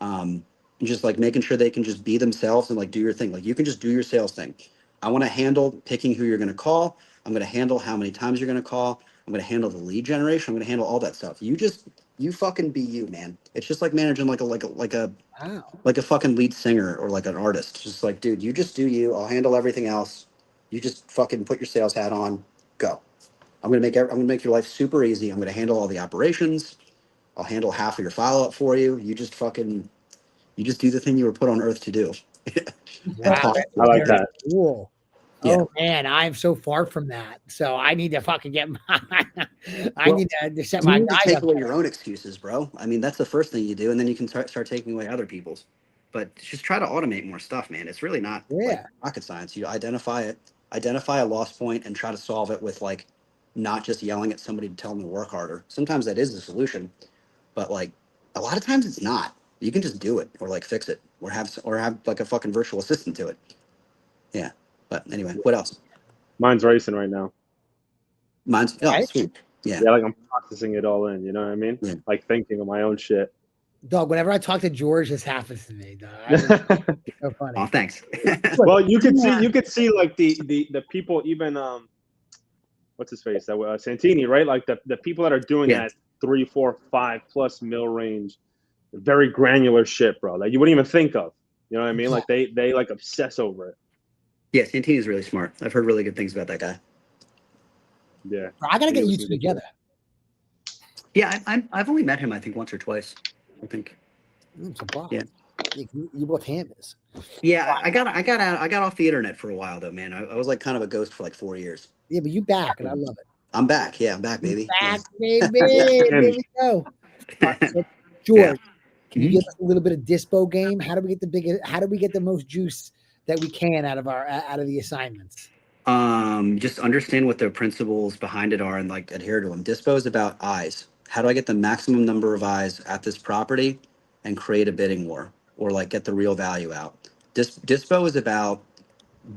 And just like making sure they can just be themselves and like do your thing. Like you can just do your sales thing. I want to handle picking who you're going to call. I'm going to handle how many times you're going to call. I'm going to handle the lead generation. I'm going to handle all that stuff. You fucking be you, man. It's just like managing like a fucking lead singer or like an artist. Just like, dude, you just do you. I'll handle everything else. You just fucking put your sales hat on. Go. I'm going to make your life super easy. I'm going to handle all the operations. I'll handle half of your follow up for you. You just do the thing you were put on earth to do. Wow, I like that. Cool. Yeah. Oh man, I'm so far from that. So I need to fucking get I need to set my guide take up. away your own excuses, bro. I mean, that's the first thing you do, and then you can start taking away other people's. But just try to automate more stuff, man. It's really not like rocket science. You identify a loss point, and try to solve it with like not just yelling at somebody to tell them to work harder. Sometimes that is the solution, but like a lot of times it's not. You can just do it, or like fix it, or have like a fucking virtual assistant to it. Yeah. But anyway, what else? Mine's racing right now. Sweet. Yeah. Yeah, like I'm processing it all in. You know what I mean? Yeah. Like thinking of my own shit. Dog, whenever I talk to George, this happens to me. It's so funny. Oh, thanks. Well, you could see like the people, even what's his face, that Santini, right? Like the people that are doing that 3, 4, 5+ mil range, very granular shit, bro. That you wouldn't even think of. You know what I mean? Like they like obsess over it. Yeah, Santini's really smart. I've heard really good things about that guy. Yeah, I gotta get you two together. Yeah, I've only met him I think once or twice. I think. I'm surprised. Yeah, you both hammers. Yeah, I got off the internet for a while though, man. I was like kind of a ghost for like 4 years. Yeah, but you back, and I love it. I'm back. Yeah, I'm back, baby. Baby. There we go. So, George, can you give us a little bit of dispo game? How do we get the most juice that we can out of the assignments? Just understand what the principles behind it are and like adhere to them. Dispo is about eyes. How do I get the maximum number of eyes at this property and create a bidding war or like get the real value out? Dispo is about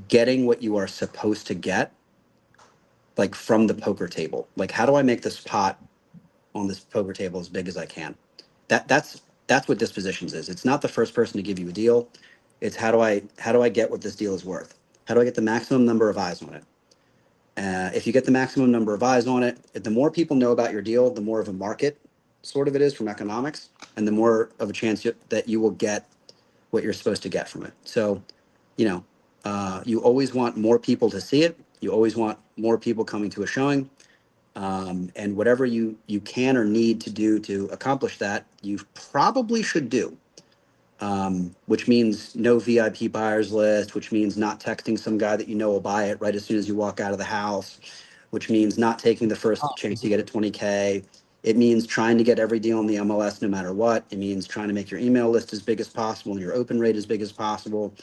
getting what you are supposed to get, like from the poker table. Like, how do I make this pot on this poker table as big as I can? That's what dispositions is. It's not the first person to give you a deal. It's how do I get what this deal is worth? How do I get the maximum number of eyes on it? If you get the maximum number of eyes on it, the more people know about your deal, the more of a market sort of it is from economics, and the more of a chance that you will get what you're supposed to get from it. So, you always want more people to see it. You always want more people coming to a showing. And whatever you can or need to do to accomplish that, you probably should do. Which means no VIP buyers list, which means not texting some guy that will buy it right as soon as you walk out of the house, which means not taking the first chance you get at 20K. It means trying to get every deal in the MLS no matter what. It means trying to make your email list as big as possible and your open rate as big as possible.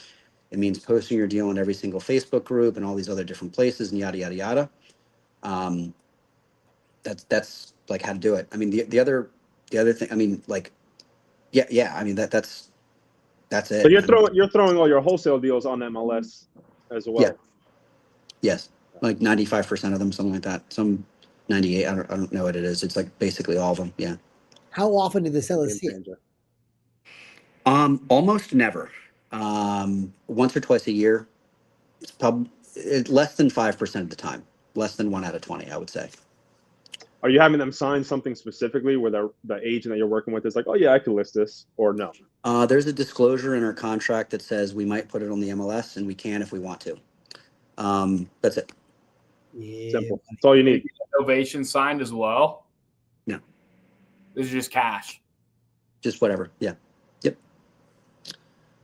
It means posting your deal in every single Facebook group and all these other different places and yada, yada, yada. That's like how to do it. I mean, the other thing, I mean, like, yeah. I mean, that's it. So you're throwing all your wholesale deals on MLS as well. Yeah. Yes. Like 95% of them, something like that. Some 98. I don't know what it is. It's like basically all of them. Yeah. How often do the sellers see it? Almost never. Once or twice a year. It's less than 5% of the time. Less than 1 out of 20, I would say. Are you having them sign something specifically where the agent that you're working with is like, oh yeah, I can list this, or no? There's a disclosure in our contract that says we might put it on the MLS and we can if we want to. That's it. Yeah. Simple. That's all you need. Novations signed as well? No. This is just cash. Just whatever. Yeah. Yep.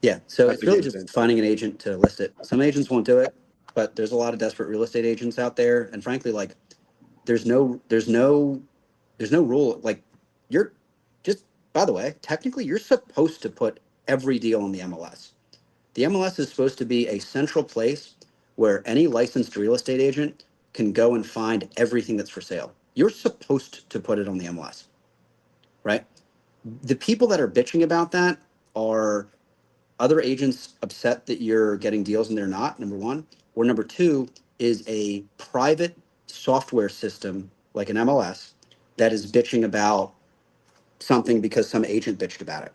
Yeah. So That's it's really just finding an agent to list it. Some agents won't do it, but there's a lot of desperate real estate agents out there. And frankly, like there's no rule. Like you're just, by the way, technically you're supposed to put every deal on the MLS. The MLS is supposed to be a central place where any licensed real estate agent can go and find everything that's for sale. You're supposed to put it on the MLS, right? The people that are bitching about that are other agents upset that you're getting deals and they're not, number one. Or number two is a private software system like an MLS that is bitching about something because some agent bitched about it.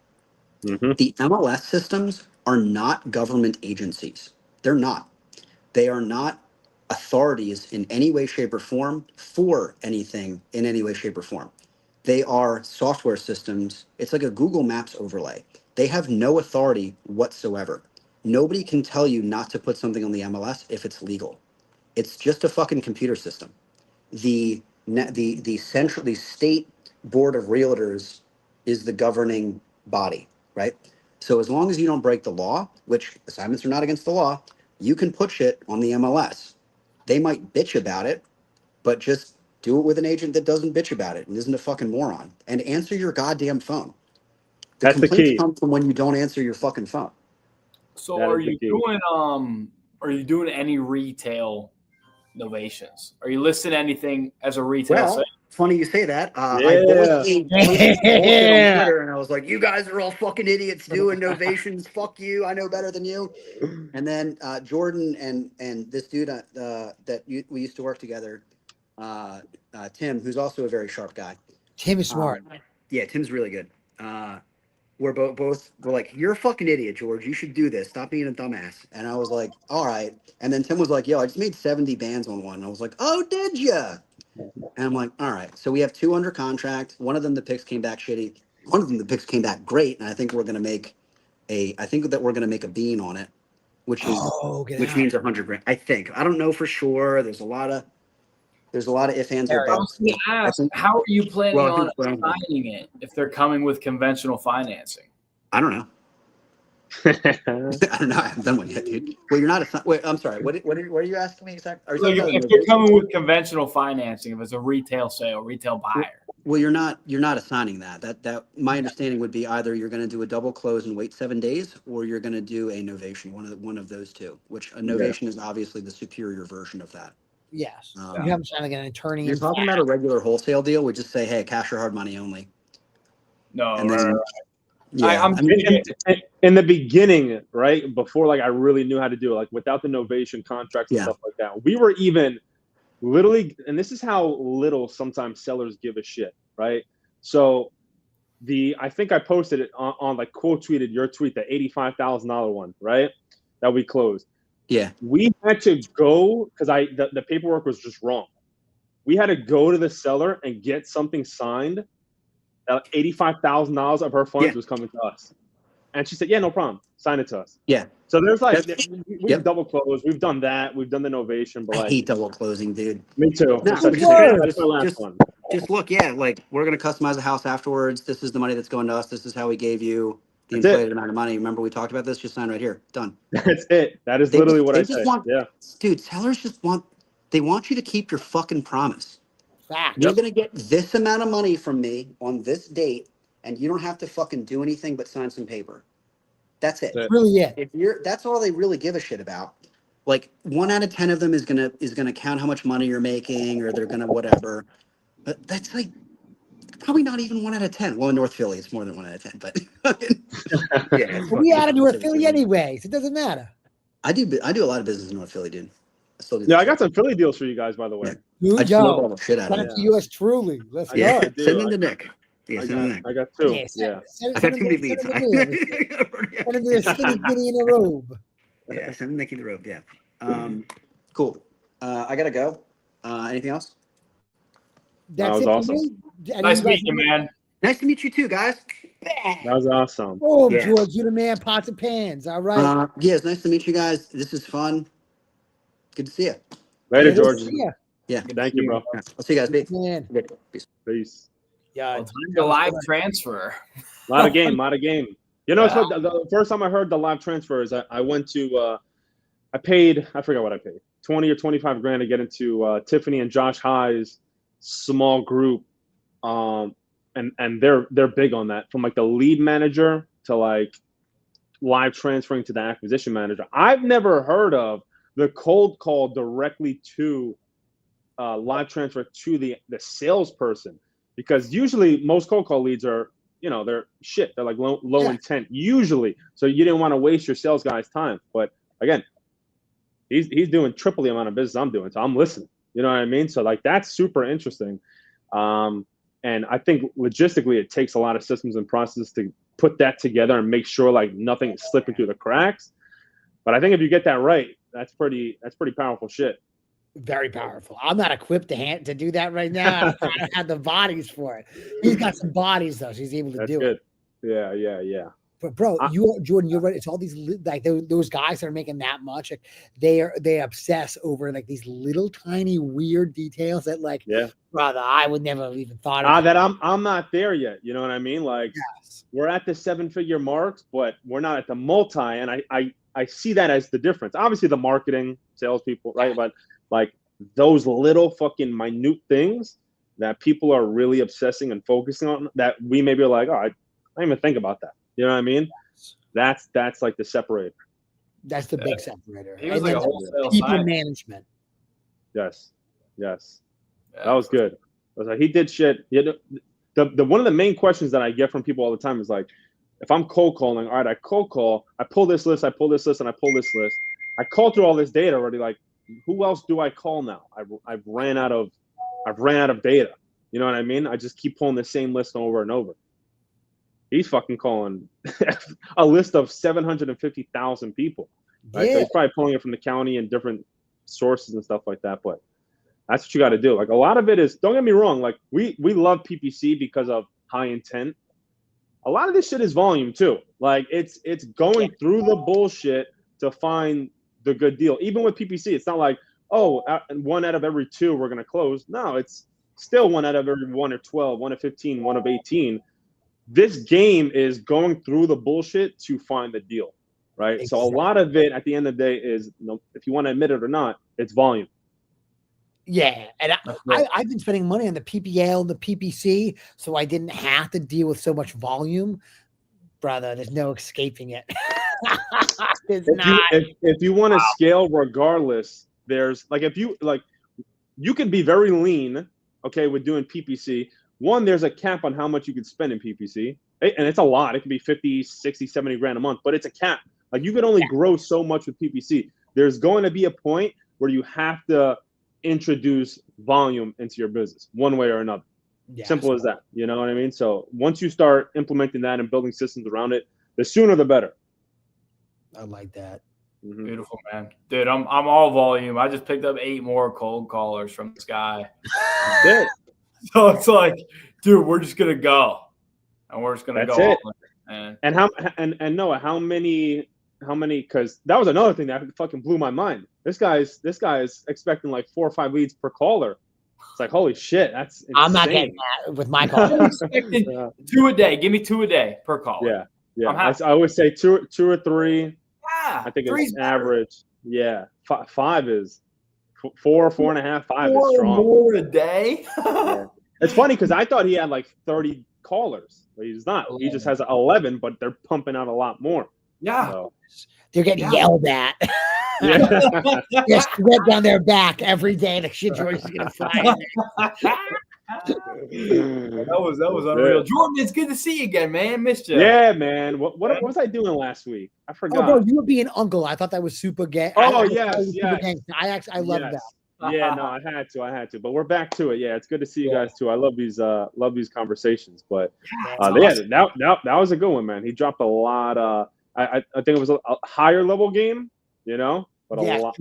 Mm-hmm. The MLS systems are not government agencies. They're not. They are not authorities in any way, shape, or form for anything in any way, shape, or form. They are software systems. It's like a Google Maps overlay. They have no authority whatsoever. Nobody can tell you not to put something on the MLS if it's legal. It's just a fucking computer system. The state board of realtors is the governing body, right? So as long as you don't break the law, which assignments are not against the law, you can put shit on the MLS. They might bitch about it, but just do it with an agent that doesn't bitch about it and isn't a fucking moron. And answer your goddamn phone. That's the complaints key. come from when you don't answer your fucking phone. So That are is the you key. doing any retail novations? Are you listing anything as a retail sale? Funny you say that. Yeah. I posted on Twitter and I was like, you guys are all fucking idiots doing novations. Fuck you. I know better than you. And then Jordan and this dude we used to work together, Tim, who's also a very sharp guy. Tim is smart. Yeah, Tim's really good. We're we're like, you're a fucking idiot, George. You should do this. Stop being a dumbass. And I was like, all right. And then Tim was like, yo, I just made 70 bands on one. And I was like, oh, did ya? And I'm like, all right. So we have 2 under contract. One of them, the picks came back shitty. One of them, the picks came back great. And I think we're gonna make a bean on it, which means $100,000. I think. I don't know for sure. There's a lot of ifs, ands, or buts. How are you planning on signing it if they're coming with conventional financing? I don't know. I don't know. I haven't done one yet, dude. Well, you're not a. Wait, I'm sorry. What are you asking me exactly? Are you Like talking if about you're coming with conventional financing, if it's a retail sale, retail buyer. Well, you're not assigning that. That my understanding would be either you're going to do a double close and wait 7 days, or you're going to do a novation. One of those two. Which a novation is obviously the superior version of that. Yes. You haven't signed like an attorney. You're talking about a regular wholesale deal. We just say, hey, cash or hard money only. No, And then, right. yeah. I'm thinking, in the beginning, right before like I really knew how to do it, like without the novation contracts and stuff like that, we were even literally, and this is how little sometimes sellers give a shit, right? So I think I posted it on like quote tweeted your tweet, the $85,000 one, right? That we closed. Yeah. We had to go because the paperwork was just wrong. We had to go to the seller and get something signed. $85,000 of her funds was coming to us. And she said, yeah, no problem. Sign it to us. Yeah. So there's like, we've double closed. We've done that. We've done the novation. But I like, hate double closing, dude. Me too. No, That's my last one. Just look, like we're going to customize the house afterwards. This is the money that's going to us. This is how we gave you the inflated amount of money. Remember we talked about this? Just sign right here. Done. That's it. That is literally what I say. Dude, sellers just want you to keep your fucking promise. Fact. You're going to get this amount of money from me on this date, and you don't have to fucking do anything but sign some paper. That's it. Really it. That's all they really give a shit about. Like 1 out of 10 of them is gonna count how much money you're making, or they're gonna whatever. But that's like probably not even 1 out of 10. Well, in North Philly, it's more than 1 out of 10. But we out of North Philly anyways. It doesn't matter. I do a lot of business in North Philly, dude. I still do. Yeah, I got some Philly deals for you guys, by the way. I just love all the shit out of it. To yours truly. Let's go. Send them to Nick. Yeah, I got two. I got too many leads. Send him to the skinny bitty in a robe. Yeah, send him Nicky the robe. Yeah. Cool. I gotta go. Anything else? That was awesome. Nice meeting you, man. Nice to meet you too, guys. That was awesome. Oh, George, you the man, pots and pans. All right. Yeah, it's nice to meet you guys. This is fun. Good to see you. Later, George. Yeah. Thank you, bro. I'll see you guys. Peace. Peace. Yeah. The live transfer. A lot of game. You know, the first time I heard the live transfer is I went to, I forgot what I paid, 20 or 25 grand to get into Tiffany and Josh High's small group. And they're big on that, from like the lead manager to like live transferring to the acquisition manager. I've never heard of the cold call directly to live transfer to the salesperson, because usually most cold call leads are, they're shit. They're like low intent usually. So you didn't want to waste your sales guy's time. But again, he's doing triple the amount of business I'm doing. So I'm listening. You know what I mean? So like, that's super interesting. And I think logistically, it takes a lot of systems and processes to put that together and make sure like nothing is slipping through the cracks. But I think if you get that right, that's pretty powerful shit. Very powerful. I'm not equipped to do that right now. I don't have the bodies for it. He's got some bodies though, so he's able to do it. Yeah. But bro, Jordan, you're right. It's all these like those guys that are making that much. Like, they obsess over like these little tiny weird details that like, brother, I would never have even thought of that. I'm not there yet. You know what I mean? Like, we're at the 7-figure marks, but we're not at the multi. And I see that as the difference. Obviously, the marketing, salespeople, right? But like those little fucking minute things that people are really obsessing and focusing on, that we maybe are like, oh, I didn't even think about that. You know what I mean? That's like the separator. That's the big separator. He was like a wholesale people management. Yes. That was good. I was like, he did shit. The one of the main questions that I get from people all the time is like, if I'm cold calling, all right, I cold call, I pull this list, and I pull this list. I call through all this data already. Like, who else do I call now? I've ran out of data. You know what I mean? I just keep pulling the same list over and over. He's fucking calling a list of 750,000 people. Right? So he's probably pulling it from the county and different sources and stuff like that. But that's what you got to do. Like, a lot of it is, don't get me wrong, like we love PPC because of high intent. A lot of this shit is volume too. Like, it's going through the bullshit to find the good deal. Even with PPC, it's not like, oh, 1 out of every 2 we're going to close. No, it's still 1 out of every 1 or 12, 1 of 15, 1 of 18. This game is going through the bullshit to find the deal. right? Exactly. So a lot of it at the end of the day is, if you want to admit it or not, it's volume. Yeah, and I've been spending money on the PPL and the PPC, so I didn't have to deal with so much volume, brother. There's no escaping it. If you want to scale regardless, there's like, if you like, you can be very lean, okay, with doing PPC. One, there's a cap on how much you can spend in PPC, and it's a lot. It can be 50, 60, 70 grand a month, but it's a cap. Like, you can only grow so much with PPC. There's going to be a point where you have to introduce volume into your business one way or another. Simple as that. You know what I mean? So once you start implementing that and building systems around it, the sooner the better. I like that. Mm-hmm. Beautiful, man. Dude, I'm all volume. I just picked up 8 more cold callers from this guy. That's it. So it's like, dude, we're just gonna go. And we're just gonna That's go. it. And Noah, how many, because that was another thing that fucking blew my mind. This guy's expecting like 4 or 5 leads per caller. It's like, holy shit, that's insane. I'm not getting that with my call. I'm expecting 2 a day. Give me 2 a day per caller. Yeah. I always say 2 or 3. Yeah, I think it's average. Yeah, 5 is 4, 4.5, 5 is strong. More a day. Yeah. It's funny because I thought he had like 30 callers. But he's not. He just has 11, but they're pumping out a lot more. Yeah, so. They're getting yelled at. Yeah. Just rip down their back every day. The shit George is gonna fly in there. That was unreal. Jordan, it's good to see you again, man. Missed you. Yeah, man. What was I doing last week? I forgot. Oh, bro, you were being uncle. I thought that was super gay. Oh, I love that. Yeah, no, I had to. But we're back to it. Yeah, it's good to see you guys too. I love these conversations. But awesome. that was a good one, man. He dropped a lot. I think it was a higher level game, you know. But a lot.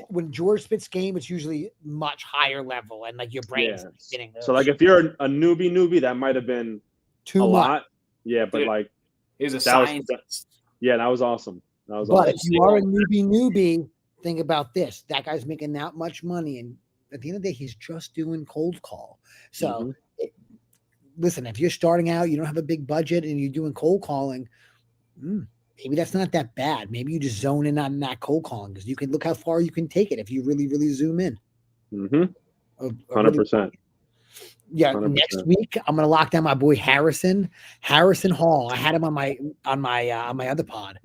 When George spits game, it's usually much higher level, and like your brain's spinning. So like, if you're a newbie, that might have been too a much. lot. Yeah, but like, he's a scientist. That was awesome. But if you are a newbie, think about this. That guy's making that much money, and at the end of the day, he's just doing cold call. So listen, if you're starting out, you don't have a big budget, and you're doing cold calling, maybe that's not that bad. Maybe you just zone in on that cold calling, because you can look how far you can take it if you really, really zoom in. 100%. Yeah, 100%. Next week I'm gonna lock down my boy Harrison Hall. I had him on my other pod,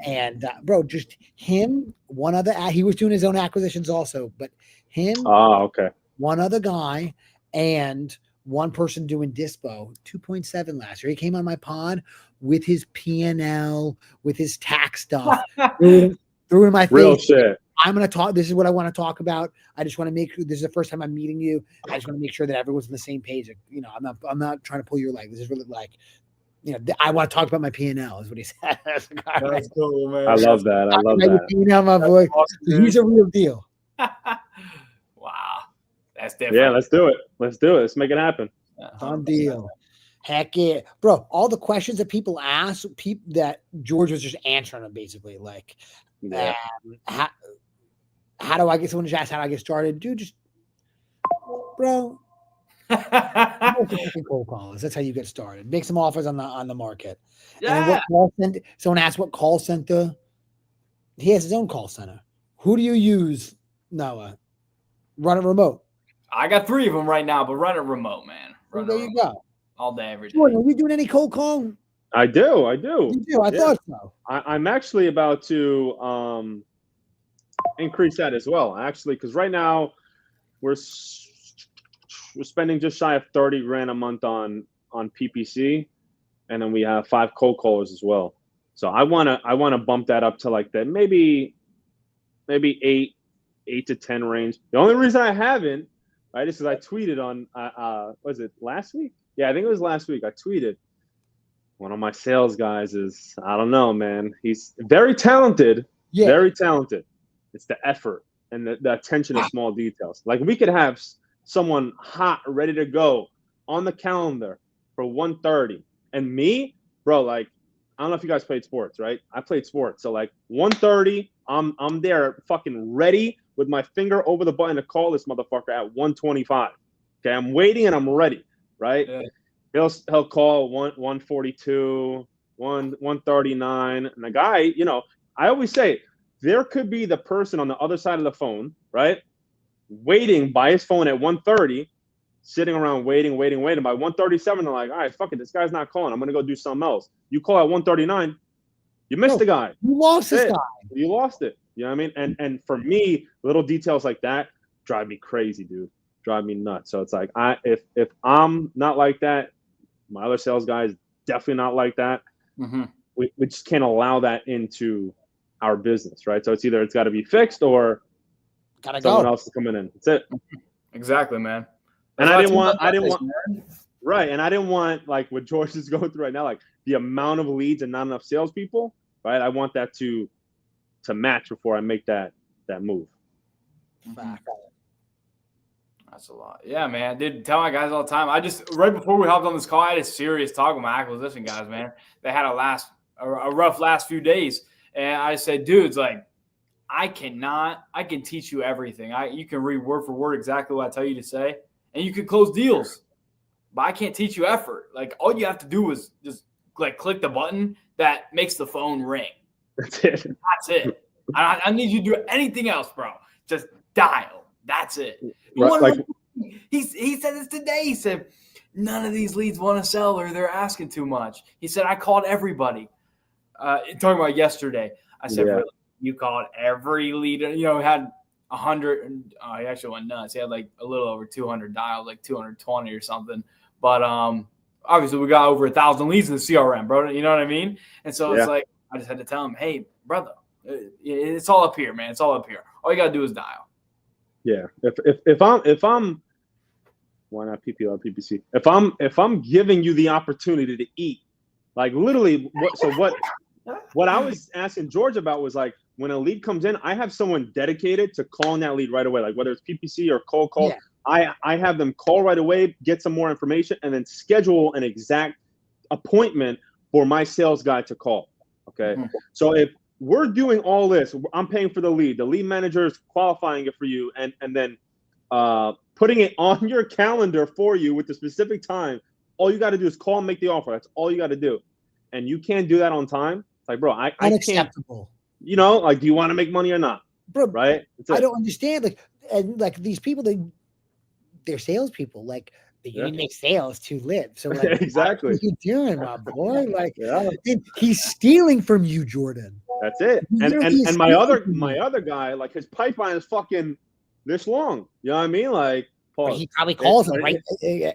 and bro, just him, one other. He was doing his own acquisitions also, but him. Oh, okay. One other guy and one person doing Dispo 2.7 last year. He came on my pod with his P&L, with his tax stuff, threw in my face. Real shit. I'm going to talk. This is what I want to talk about. I just want to make sure this is the first time I'm meeting you. I just want to make sure that everyone's on the same page. You know, I'm not trying to pull your leg. This is really like, you know, I want to talk about my P&L is what he said. That's cool, man. I love that. I love that. P&L, my boy. Awesome, he's a real deal. Wow. That's different. Yeah, let's do it. Let's make it happen. Done deal. Heck yeah. Bro, all the questions that people ask, that George was just answering them basically. Like, how do I get someone to ask how do I get started? Dude, just bro. Cold callers. That's how you get started. Make some offers on the market. Yeah. And someone asked what call center. He has his own call center. Who do you use, Noah? Run it remote. I got 3 of them right now, but run it remote, man. There you go. All day, every day. Jordan, are we doing any cold call? I do. You do? I thought so. I'm actually about to increase that as well, actually, because right now we're spending just shy of 30 grand a month on PPC, and then we have 5 cold callers as well. So I wanna bump that up to like that maybe 8 to 10 range. The only reason I haven't, right, is because I tweeted on was it last week? Yeah, I think it was last week. I tweeted, one of my sales guys is, I don't know, man. He's very talented. Yeah. Very talented. It's the effort and the attention to small details. Like, we could have someone hot, ready to go on the calendar for 1:30. And me, bro, like, I don't know if you guys played sports, right? I played sports. So like 1:30, I'm there fucking ready with my finger over the button to call this motherfucker at 1:25. Okay, I'm waiting and I'm ready, right? Yeah. He'll call 1:42, 1:39, and the guy, you know, I always say there could be the person on the other side of the phone, right, waiting by his phone at 1:30, sitting around waiting. By 1:37, they're like, all right, fuck it, this guy's not calling. I'm gonna go do something else. You call at 1:39, you missed the guy. You lost this guy. You lost it. You know what I mean? And for me, little details like that drive me crazy, dude. Drive me nuts. So it's like if I'm not like that, my other sales guy is definitely not like that. Mm-hmm. We just can't allow that into our business, right? So it's either it's got to be fixed or someone else is coming in. That's it. Exactly, man. And I didn't want, right. And I didn't want, like what George is going through right now, like the amount of leads and not enough salespeople, right? I want that to match before I make that move. That's a lot. Yeah, man. I did tell my guys all the time. I just, right before we hopped on this call, I had a serious talk with my acquisition guys, man. They had a rough last few days. And I said, dudes, like, I can teach you everything. You can read word for word exactly what I tell you to say, and you can close deals. But I can't teach you effort. Like, all you have to do is just like click the button that makes the phone ring. That's it. That's it. I need you to do anything else, bro. Just dial. That's it. Right, He said this today. He said, none of these leads want to sell or they're asking too much. He said, I called everybody. Talking about yesterday. I said, really? You called every lead? You know, had 100. He actually went nuts. He had like a little over 200 dials, like 220 or something. But obviously, we got over 1,000 leads in the CRM, bro. You know what I mean? And so it's like I just had to tell him, hey, brother, it's all up here, man. It's all up here. All you gotta do is dial. Yeah. If I'm why not PPL or PPC? If I'm giving you the opportunity to eat, like literally, what I was asking George about was like when a lead comes in, I have someone dedicated to calling that lead right away. Like whether it's PPC or cold call, I have them call right away, get some more information, and then schedule an exact appointment for my sales guy to call. Okay. Mm-hmm. So if we're doing all this, I'm paying for the lead manager is qualifying it for you, and then putting it on your calendar for you with the specific time. All you got to do is call and make the offer. That's all you got to do. And you can't do that on time. It's like, bro, I can't. You know, like, do you want to make money or not? Bro, right? I don't understand. Like these people, they're salespeople. Like, you need to make sales to live. So, like, exactly. What are you doing, my boy? Like, he's stealing from you, Jordan. That's it. And my other guy, like, his pipeline is fucking this long. You know what I mean? Like, But he probably calls him right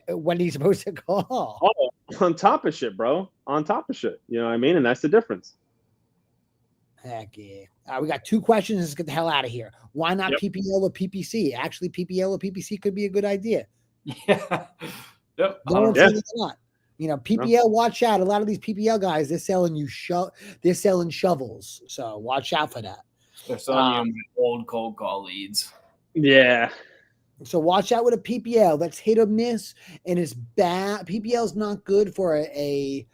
when he's supposed to call. Oh, on top of shit, bro. On top of shit. You know what I mean? And that's the difference. Heck yeah. We got 2 questions. Let's get the hell out of here. Why not PPL or PPC? Actually, PPL or PPC could be a good idea. Yeah. Yep. Don't say it's not. You know, PPL, watch out. A lot of these PPL guys, they're selling you they're selling shovels. So watch out for that. They're selling you old cold call leads. Yeah. So watch out with a PPL. That's hit or miss, and it's bad. PPL is not good for a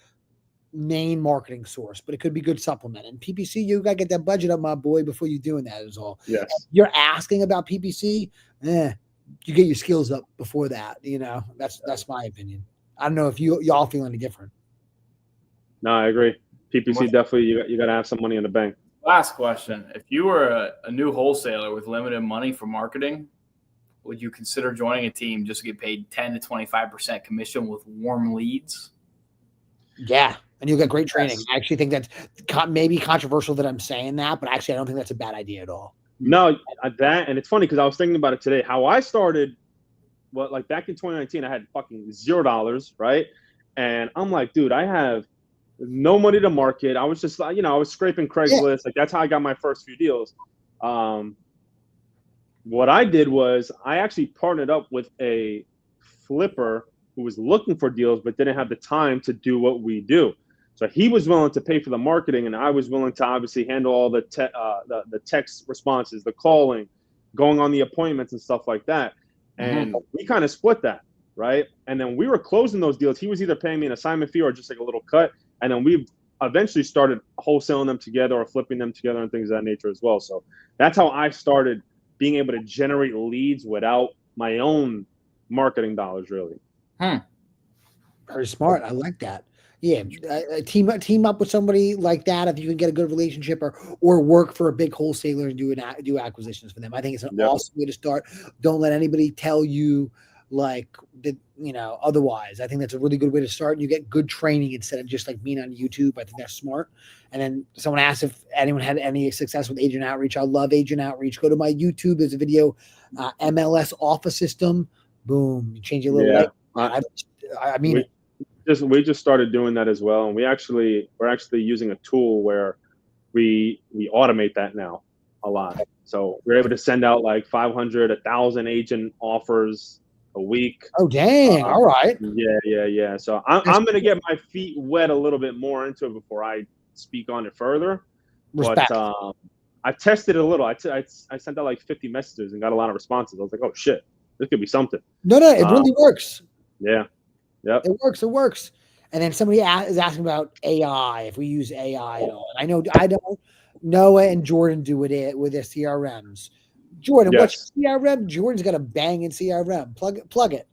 main marketing source, but it could be good supplement. And PPC, you got to get that budget up, my boy, before you're doing that is all. Yes. If you're asking about PPC, you get your skills up before that. You know, that's my opinion. I don't know if y'all feel any different. No, I agree. PPC definitely, you got to have some money in the bank. Last question. If you were a new wholesaler with limited money for marketing, would you consider joining a team just to get paid 10 to 25% commission with warm leads? Yeah, and you'll get great training. I actually think that's maybe controversial that I'm saying that, but actually I don't think that's a bad idea at all. No, and it's funny because I was thinking about it today. How I started, like back in 2019, I had fucking $0, right? And I'm like, dude, I have no money to market. I was just, I was scraping Craigslist. Yeah. Like that's how I got my first few deals. What I did was I actually partnered up with a flipper who was looking for deals but didn't have the time to do what we do. So he was willing to pay for the marketing, and I was willing to obviously handle all the text responses, the calling, going on the appointments and stuff like that. And we kind of split that, right? And then we were closing those deals. He was either paying me an assignment fee or just like a little cut. And then we eventually started wholesaling them together or flipping them together and things of that nature as well. So that's how I started being able to generate leads without my own marketing dollars, really. Very smart. I like that. Yeah, team up with somebody like that if you can get a good relationship, or work for a big wholesaler and do acquisitions for them. I think it's an awesome way to start. Don't let anybody tell you like that, otherwise. I think that's a really good way to start. And you get good training instead of just like being on YouTube. I think that's smart. And then someone asked if anyone had any success with agent outreach. I love agent outreach. Go to my YouTube. There's a video, MLS office system. Boom, you change your little light. I mean. We just started doing that as well, and we're actually using a tool where we automate that now a lot. So we're able to send out like 500, 1,000 agent offers a week. Oh dang! All right. Yeah. So I'm gonna get my feet wet a little bit more into it before I speak on it further. Respect. But I tested it a little. I sent out like 50 messages and got a lot of responses. I was like, oh shit, this could be something. No, it really works. Yeah. Yep. It works. And then somebody is asking about AI, if we use AI at all. And I know Noah and Jordan do it with their CRMs. Jordan, what's your CRM? Jordan's got a banging CRM. Plug it.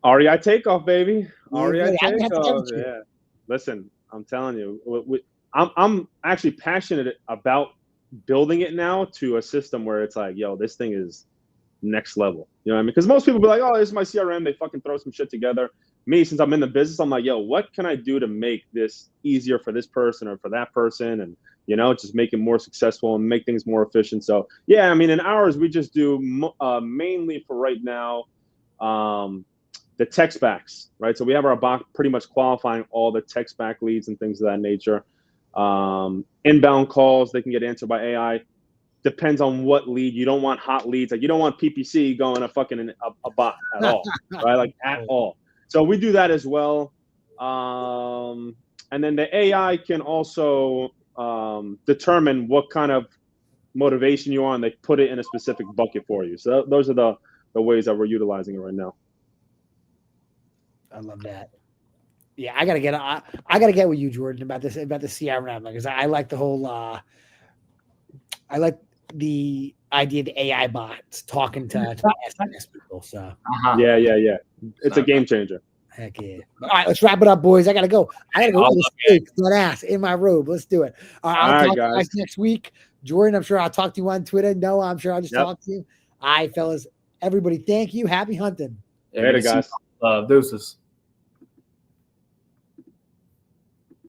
REI Takeoff, baby. REI Takeoff. Yeah. Listen, I'm telling you, I'm actually passionate about building it now to a system where it's like, yo, this thing is next level. You know what I mean? Because most people be like, oh, this is my CRM. They fucking throw some shit together. Me, since I'm in the business, I'm like, yo, what can I do to make this easier for this person or for that person? And, just make it more successful and make things more efficient. So, yeah, I mean, in ours, we just do mainly for right now the text backs, right? So we have our bot pretty much qualifying all the text back leads and things of that nature. Inbound calls, they can get answered by AI. Depends on what lead. You don't want hot leads. Like you don't want PPC going a fucking a bot at all, right? Like at all. So we do that as well. And then the AI can also determine what kind of motivation you are, and they put it in a specific bucket for you. So those are the ways that we're utilizing it right now. I love that. Yeah, I gotta get with you, Jordan, about the CRM, because I like the whole. I like the idea of the AI bots talking to SMS people. So yeah, it's a game changer. Heck yeah! All right, let's wrap it up, boys. I gotta go. That ass in my robe. Let's do it. I'll talk to you guys next week. Jordan, I'm sure I'll talk to you on Twitter. Noah, I'm sure I'll just talk to you. All right, fellas. Everybody, thank you. Happy hunting. Later, guys. Deuces.